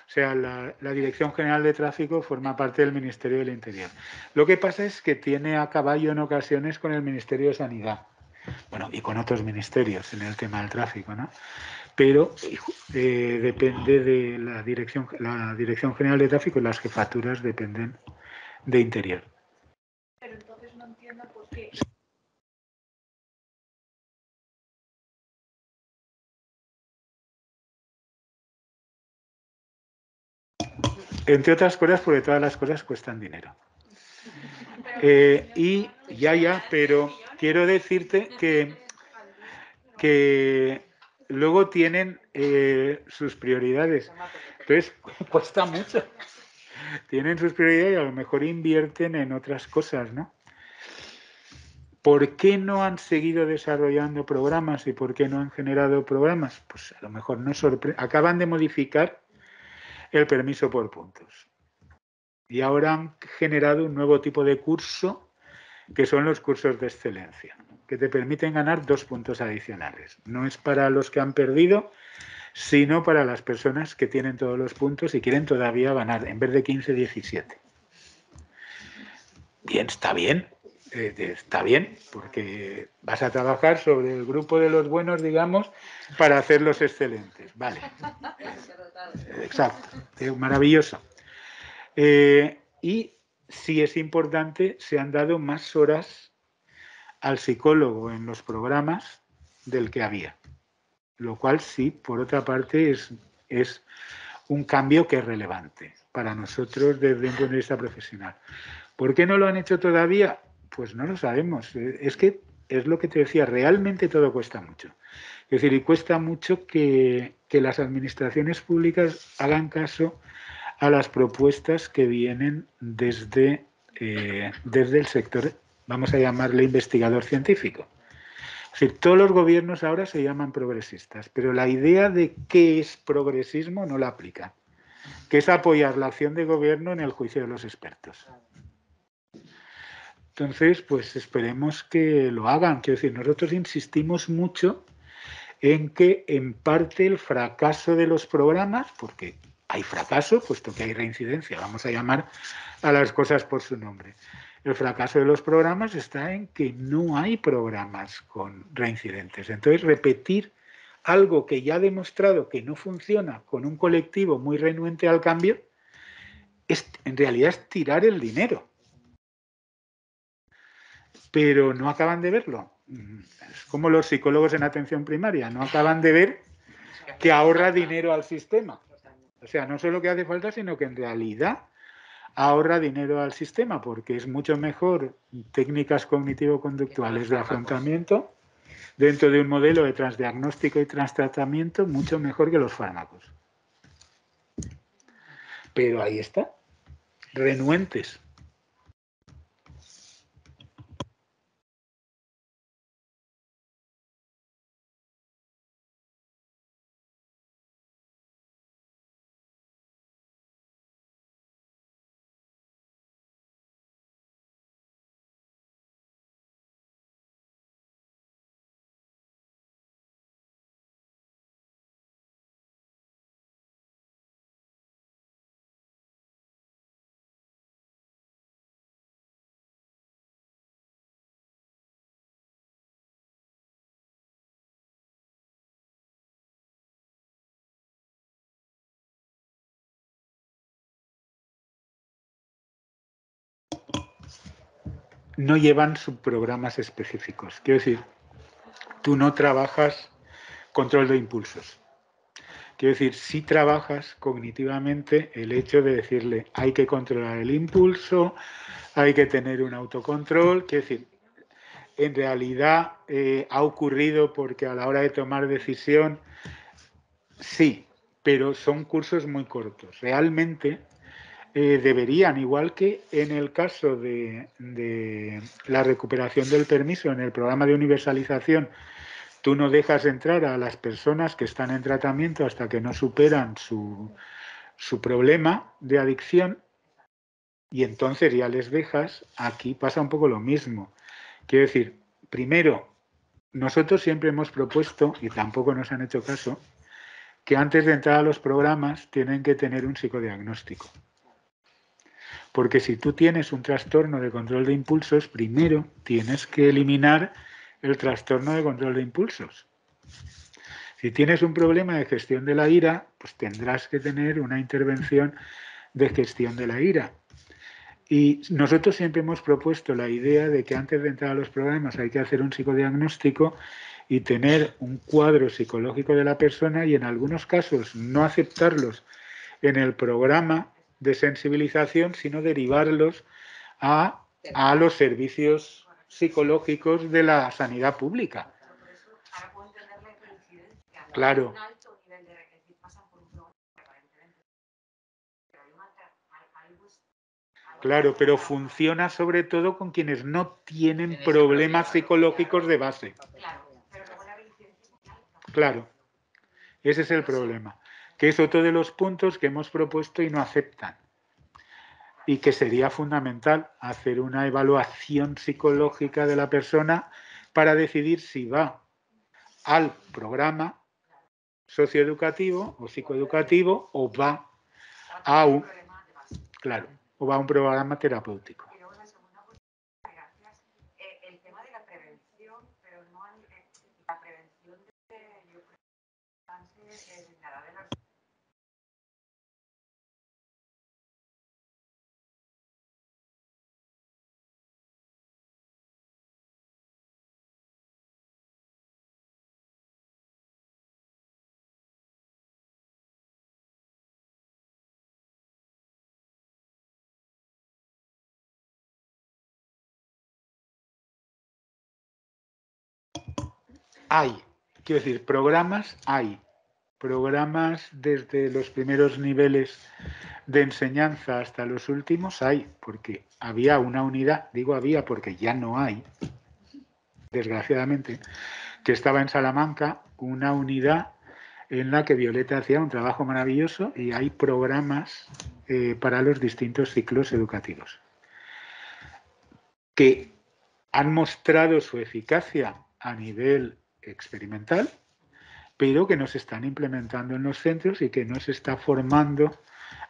O sea, la Dirección General de Tráfico forma parte del Ministerio del Interior. Lo que pasa es que tiene a caballo en ocasiones con el Ministerio de Sanidad. Bueno, y con otros ministerios en el tema del tráfico, ¿no? Pero depende de la Dirección General de Tráfico y las jefaturas dependen de Interior. Pero entonces no entiendo por qué. Entre otras cosas, porque todas las cosas cuestan dinero. Y pero quiero decirte que luego tienen sus prioridades. Entonces, cuesta mucho. Tienen sus prioridades y a lo mejor invierten en otras cosas, ¿no? ¿Por qué no han seguido desarrollando programas y por qué no han generado programas? Pues a lo mejor no sorprende. Acaban de modificar el permiso por puntos. Y ahora han generado un nuevo tipo de curso que son los cursos de excelencia, que te permiten ganar 2 puntos adicionales. No es para los que han perdido, sino para las personas que tienen todos los puntos y quieren todavía ganar, en vez de 15, 17. Bien, está bien, porque vas a trabajar sobre el grupo de los buenos, digamos, para hacerlos excelentes. Vale. Exacto, maravilloso. Y sí es importante, se han dado más horas al psicólogo en los programas del que había. Lo cual sí, por otra parte, es un cambio que es relevante para nosotros desde un punto de vista profesional. ¿Por qué no lo han hecho todavía? Pues no lo sabemos. Es que es lo que te decía, realmente todo cuesta mucho. Es decir, y cuesta mucho que las administraciones públicas hagan caso a las propuestas que vienen desde el sector, vamos a llamarle investigador científico. Es decir, todos los gobiernos ahora se llaman progresistas, pero la idea de qué es progresismo no la aplican, que es apoyar la acción de gobierno en el juicio de los expertos. Entonces, pues esperemos que lo hagan. Quiero decir, nosotros insistimos mucho en que en parte el fracaso de los programas, porque hay fracaso, puesto que hay reincidencia, vamos a llamar a las cosas por su nombre. El fracaso de los programas está en que no hay programas con reincidentes. Entonces, repetir algo que ya ha demostrado que no funciona con un colectivo muy renuente al cambio, en realidad es tirar el dinero. pero no acaban de verlo. Es como los psicólogos en atención primaria, no acaban de ver que ahorra dinero al sistema. O sea, no solo que hace falta, sino que en realidad ahorra dinero al sistema, porque es mucho mejor técnicas cognitivo-conductuales de afrontamiento dentro de un modelo de transdiagnóstico y transtratamiento mucho mejor que los fármacos. Pero ahí está, renuentes. No llevan subprogramas específicos. Quiero decir, tú no trabajas control de impulsos. Quiero decir, sí trabajas cognitivamente el hecho de decirle hay que controlar el impulso, hay que tener un autocontrol. Quiero decir, en realidad ha ocurrido porque a la hora de tomar decisión, sí, pero son cursos muy cortos. Realmente deberían, igual que en el caso de la recuperación del permiso en el programa de universalización, tú no dejas entrar a las personas que están en tratamiento hasta que no superan su problema de adicción y entonces ya les dejas. Aquí pasa un poco lo mismo. Quiero decir, primero, nosotros siempre hemos propuesto, y tampoco nos han hecho caso, que antes de entrar a los programas tienen que tener un psicodiagnóstico. Porque si tú tienes un trastorno de control de impulsos, primero tienes que eliminar el trastorno de control de impulsos. Si tienes un problema de gestión de la ira, pues tendrás que tener una intervención de gestión de la ira. Y nosotros siempre hemos propuesto la idea de que antes de entrar a los programas hay que hacer un psicodiagnóstico y tener un cuadro psicológico de la persona y en algunos casos no aceptarlos en el programa de sensibilización, sino derivarlos a los servicios psicológicos de la sanidad pública. Claro. Claro, pero funciona sobre todo con quienes no tienen problemas psicológicos de base. Claro, ese es el problema, que es otro de los puntos que hemos propuesto y no aceptan. Y que sería fundamental hacer una evaluación psicológica de la persona para decidir si va al programa socioeducativo o psicoeducativo o va a un, claro, o va a un programa terapéutico. El tema de la prevención, pero no la prevención de nada de las... Hay, quiero decir, programas hay. Programas desde los primeros niveles de enseñanza hasta los últimos hay, porque había una unidad, digo había porque ya no hay, desgraciadamente, que estaba en Salamanca, una unidad en la que Violeta hacía un trabajo maravilloso y hay programas para los distintos ciclos educativos que han mostrado su eficacia a nivel experimental, pero que no se están implementando en los centros y que no se está formando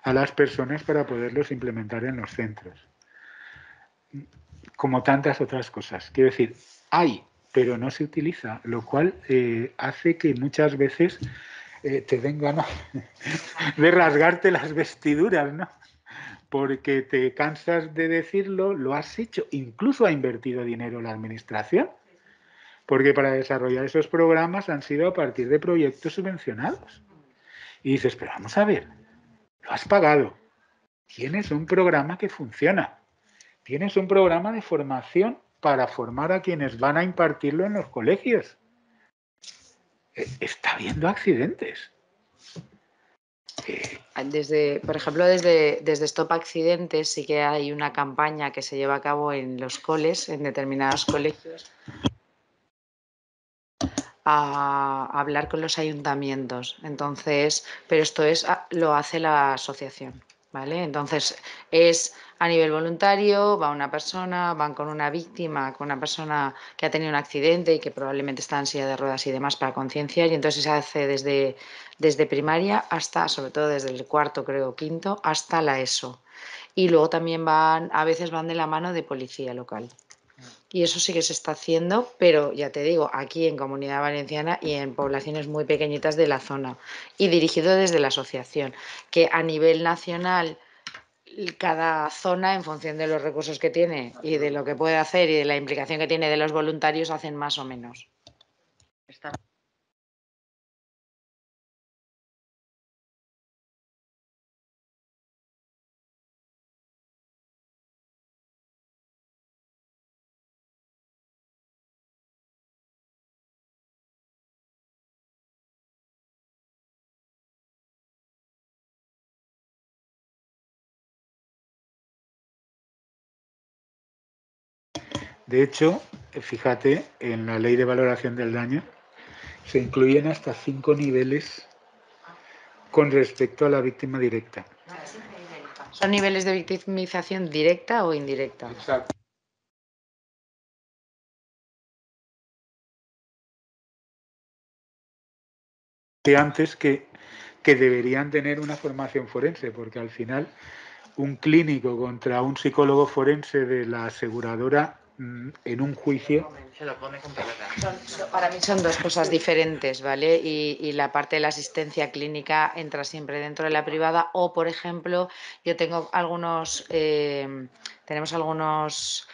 a las personas para poderlos implementar en los centros. Como tantas otras cosas. Quiero decir, hay, pero no se utiliza, lo cual hace que muchas veces te den ganas de rasgarte las vestiduras, ¿no? porque te cansas de decirlo, lo has hecho, incluso ha invertido dinero la administración, porque para desarrollar esos programas han sido a partir de proyectos subvencionados. Y dices, pero vamos a ver, lo has pagado, tienes un programa que funciona, tienes un programa de formación para formar a quienes van a impartirlo en los colegios. Está habiendo accidentes. Por ejemplo, desde Stop Accidentes sí que hay una campaña que se lleva a cabo en los coles, en determinados colegios, a hablar con los ayuntamientos. Entonces, pero esto lo hace la asociación, ¿vale? Entonces, es a nivel voluntario, va una persona, van con una víctima, con una persona que ha tenido un accidente y que probablemente está en silla de ruedas y demás para concienciar, y entonces se hace desde primaria hasta, sobre todo desde el cuarto, creo, quinto, hasta la ESO. Y luego también a veces van de la mano de policía local. Y eso sí que se está haciendo, pero ya te digo, aquí en Comunidad Valenciana y en poblaciones muy pequeñitas de la zona, y dirigido desde la asociación, que a nivel nacional cada zona, en función de los recursos que tiene y de lo que puede hacer y de la implicación que tiene de los voluntarios, hacen más o menos. De hecho, fíjate, en la ley de valoración del daño se incluyen hasta 5 niveles con respecto a la víctima directa. ¿Son niveles de victimización directa o indirecta? Exacto. Antes que deberían tener una formación forense, porque al final un clínico contra un psicólogo forense de la aseguradora en un juicio. Se lo come con pelota. Para mí son dos cosas diferentes, ¿vale? Y la parte de la asistencia clínica entra siempre dentro de la privada, o, por ejemplo, yo tengo tenemos algunos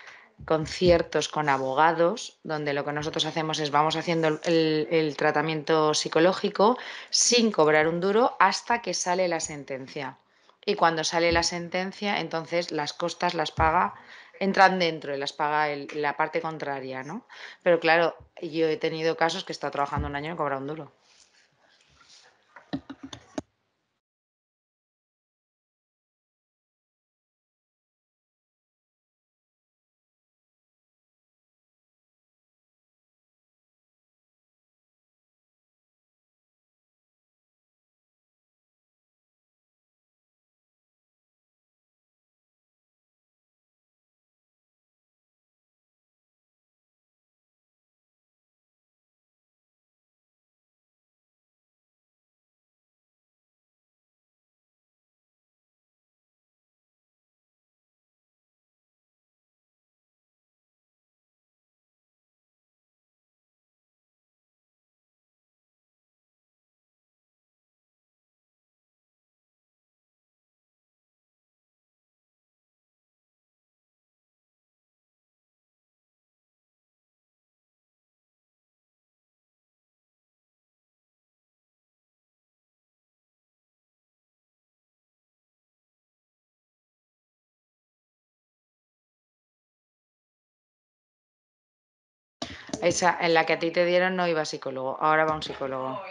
conciertos con abogados donde lo que nosotros hacemos es vamos haciendo el tratamiento psicológico sin cobrar un duro hasta que sale la sentencia. Y cuando sale la sentencia, entonces las costas las paga, entran dentro y las paga la parte contraria, ¿no? Pero claro, yo he tenido casos que he estado trabajando un año y no he cobrado un duro. Esa en la que a ti te dieron no iba psicólogo, ahora va un psicólogo.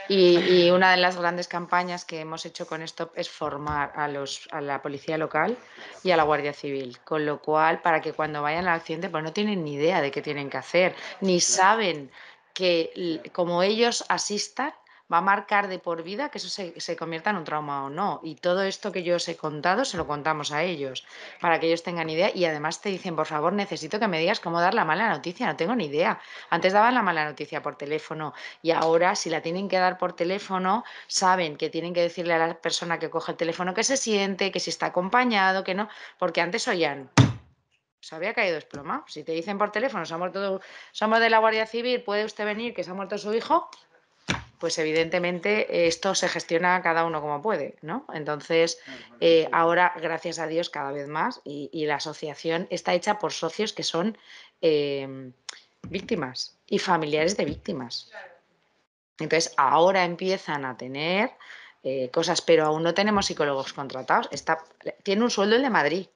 Y una de las grandes campañas que hemos hecho con esto es formar a la policía local y a la Guardia Civil, con lo cual para que cuando vayan al accidente pues no tienen ni idea de qué tienen que hacer, ni saben que como ellos asistan va a marcar de por vida que eso se convierta en un trauma o no. Y todo esto que yo os he contado se lo contamos a ellos para que ellos tengan idea, y además te dicen, por favor, necesito que me digas cómo dar la mala noticia, no tengo ni idea. Antes daban la mala noticia por teléfono y ahora si la tienen que dar por teléfono saben que tienen que decirle a la persona que coge el teléfono que se siente, que si está acompañado, que no, porque antes oían... Se había caído desplomado. Si te dicen por teléfono, somos de la Guardia Civil, puede usted venir, que se ha muerto su hijo, pues evidentemente esto se gestiona cada uno como puede, ¿no? Entonces, ahora, gracias a Dios, cada vez más, y la asociación está hecha por socios que son víctimas y familiares de víctimas. Entonces, ahora empiezan a tener cosas, pero aún no tenemos psicólogos contratados. Tiene un sueldo el de Madrid.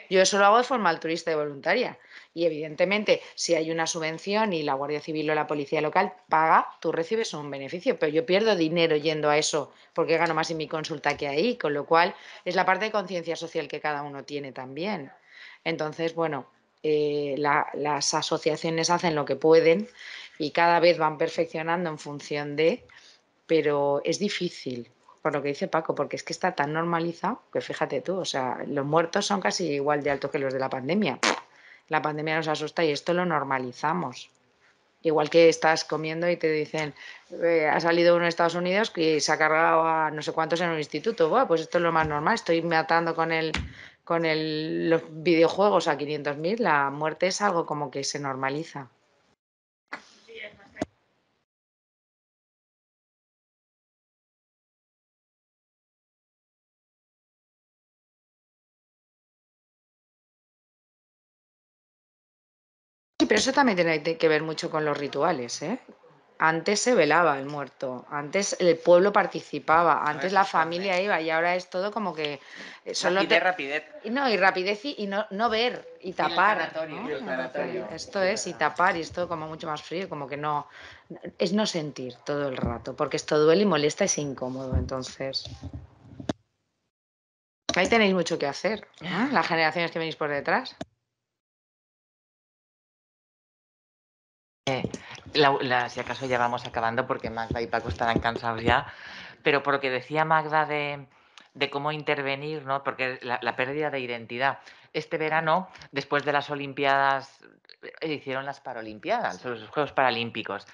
Yo eso lo hago de forma altruista y voluntaria. Y evidentemente, si hay una subvención y la Guardia Civil o la policía local paga, tú recibes un beneficio. Pero yo pierdo dinero yendo a eso porque gano más en mi consulta que ahí. Con lo cual, es la parte de conciencia social que cada uno tiene también. Entonces, bueno, las asociaciones hacen lo que pueden y cada vez van perfeccionando en función de, pero es difícil, por lo que dice Paco, porque es que está tan normalizado que fíjate tú, o sea, los muertos son casi igual de altos que los de la pandemia. La pandemia nos asusta y esto lo normalizamos. Igual que estás comiendo y te dicen, ha salido uno de Estados Unidos que se ha cargado a no sé cuántos en un instituto. Buah, pues esto es lo más normal, estoy matando con los videojuegos a 500.000, la muerte es algo como que se normaliza. Sí, pero eso también tiene que ver mucho con los rituales, ¿eh? Antes se velaba el muerto, antes el pueblo participaba, antes la familia iba y ahora es todo como que solo Rapidez. y rapidez y no ver y tapar, ¿no? Esto es y tapar y es todo como mucho más frío, como que es no sentir todo el rato, porque esto duele y molesta y es incómodo, entonces ahí tenéis mucho que hacer, ¿no? Las generaciones que venís por detrás. Si acaso ya vamos acabando porque Magda y Paco estarán cansados ya, pero por lo que decía Magda de cómo intervenir, ¿no? Porque la pérdida de identidad. Este verano, después de las Olimpiadas, hicieron las Paralimpiadas, los Juegos Paralímpicos,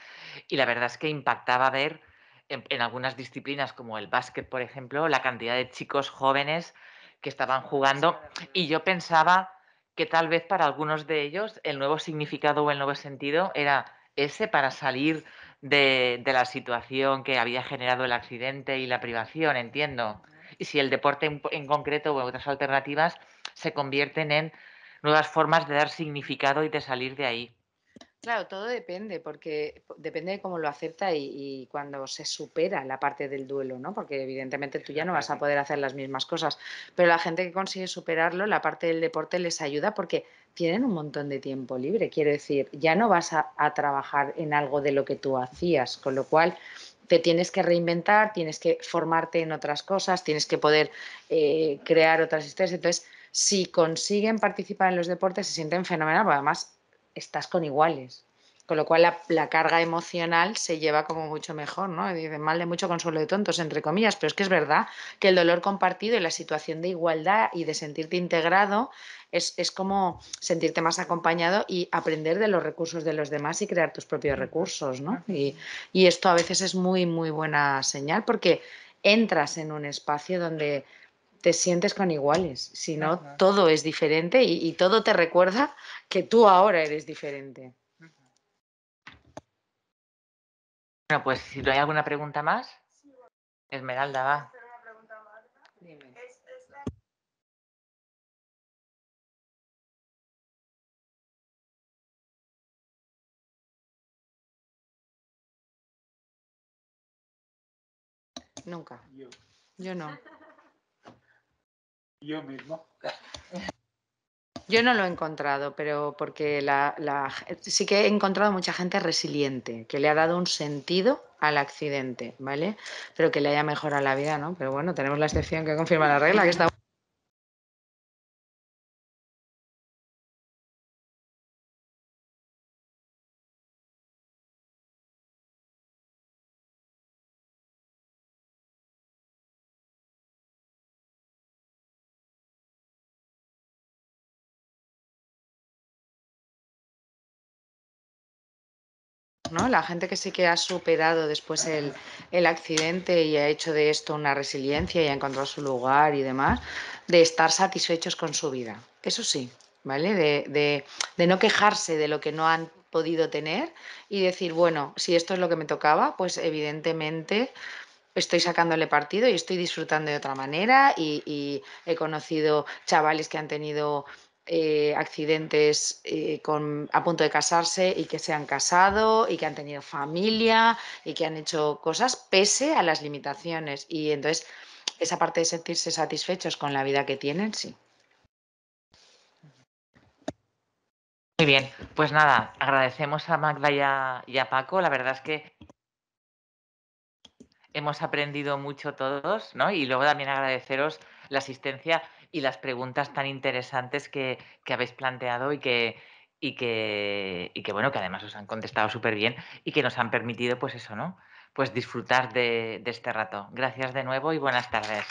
y la verdad es que impactaba ver en algunas disciplinas como el básquet, por ejemplo, la cantidad de chicos jóvenes que estaban jugando, y yo pensaba que tal vez para algunos de ellos el nuevo significado o el nuevo sentido era ese para salir de la situación que había generado el accidente y la privación, entiendo. Y si el deporte en concreto o otras alternativas se convierten en nuevas formas de dar significado y de salir de ahí. Claro, todo depende, porque depende de cómo lo acepta y cuando se supera la parte del duelo, ¿no? Porque evidentemente tú ya no vas a poder hacer las mismas cosas, pero la gente que consigue superarlo, la parte del deporte les ayuda porque tienen un montón de tiempo libre. Quiero decir, ya no vas a trabajar en algo de lo que tú hacías, con lo cual te tienes que reinventar, tienes que formarte en otras cosas, tienes que poder crear otras historias. Entonces, si consiguen participar en los deportes, se sienten fenomenal, porque además estás con iguales. Con lo cual la carga emocional se lleva como mucho mejor, ¿no? Y dicen, mal de mucho consuelo de tontos, entre comillas, pero es que es verdad que el dolor compartido y la situación de igualdad y de sentirte integrado es como sentirte más acompañado y aprender de los recursos de los demás y crear tus propios recursos, ¿no? Y esto a veces es muy, muy buena señal porque entras en un espacio donde te sientes con iguales, si no, todo es diferente y todo te recuerda que tú ahora eres diferente. Bueno, pues si no hay alguna pregunta más, Esmeralda, va. Hacer una pregunta más. Dime. Nunca. Yo no. Yo mismo. Yo no lo he encontrado, pero porque sí que he encontrado mucha gente resiliente, que le ha dado un sentido al accidente, ¿vale? Pero que le haya mejorado la vida, ¿no? Pero bueno, tenemos la excepción que confirma la regla, que está... ¿no? La gente que sí que ha superado después el accidente y ha hecho de esto una resiliencia y ha encontrado su lugar y demás, de estar satisfechos con su vida. Eso sí, ¿vale? De no quejarse de lo que no han podido tener y decir, bueno, si esto es lo que me tocaba, pues evidentemente estoy sacándole partido y estoy disfrutando de otra manera y he conocido chavales que han tenido accidentes a punto de casarse y que se han casado y que han tenido familia y que han hecho cosas pese a las limitaciones. Y entonces esa parte de sentirse satisfechos con la vida que tienen, sí. Muy bien, pues nada, agradecemos a Magda y a Paco. La verdad es que hemos aprendido mucho todos, ¿no? Y luego también agradeceros la asistencia y las preguntas tan interesantes que habéis planteado bueno, que además os han contestado súper bien y que nos han permitido, pues eso, ¿no? Pues disfrutar de este rato. Gracias de nuevo y buenas tardes.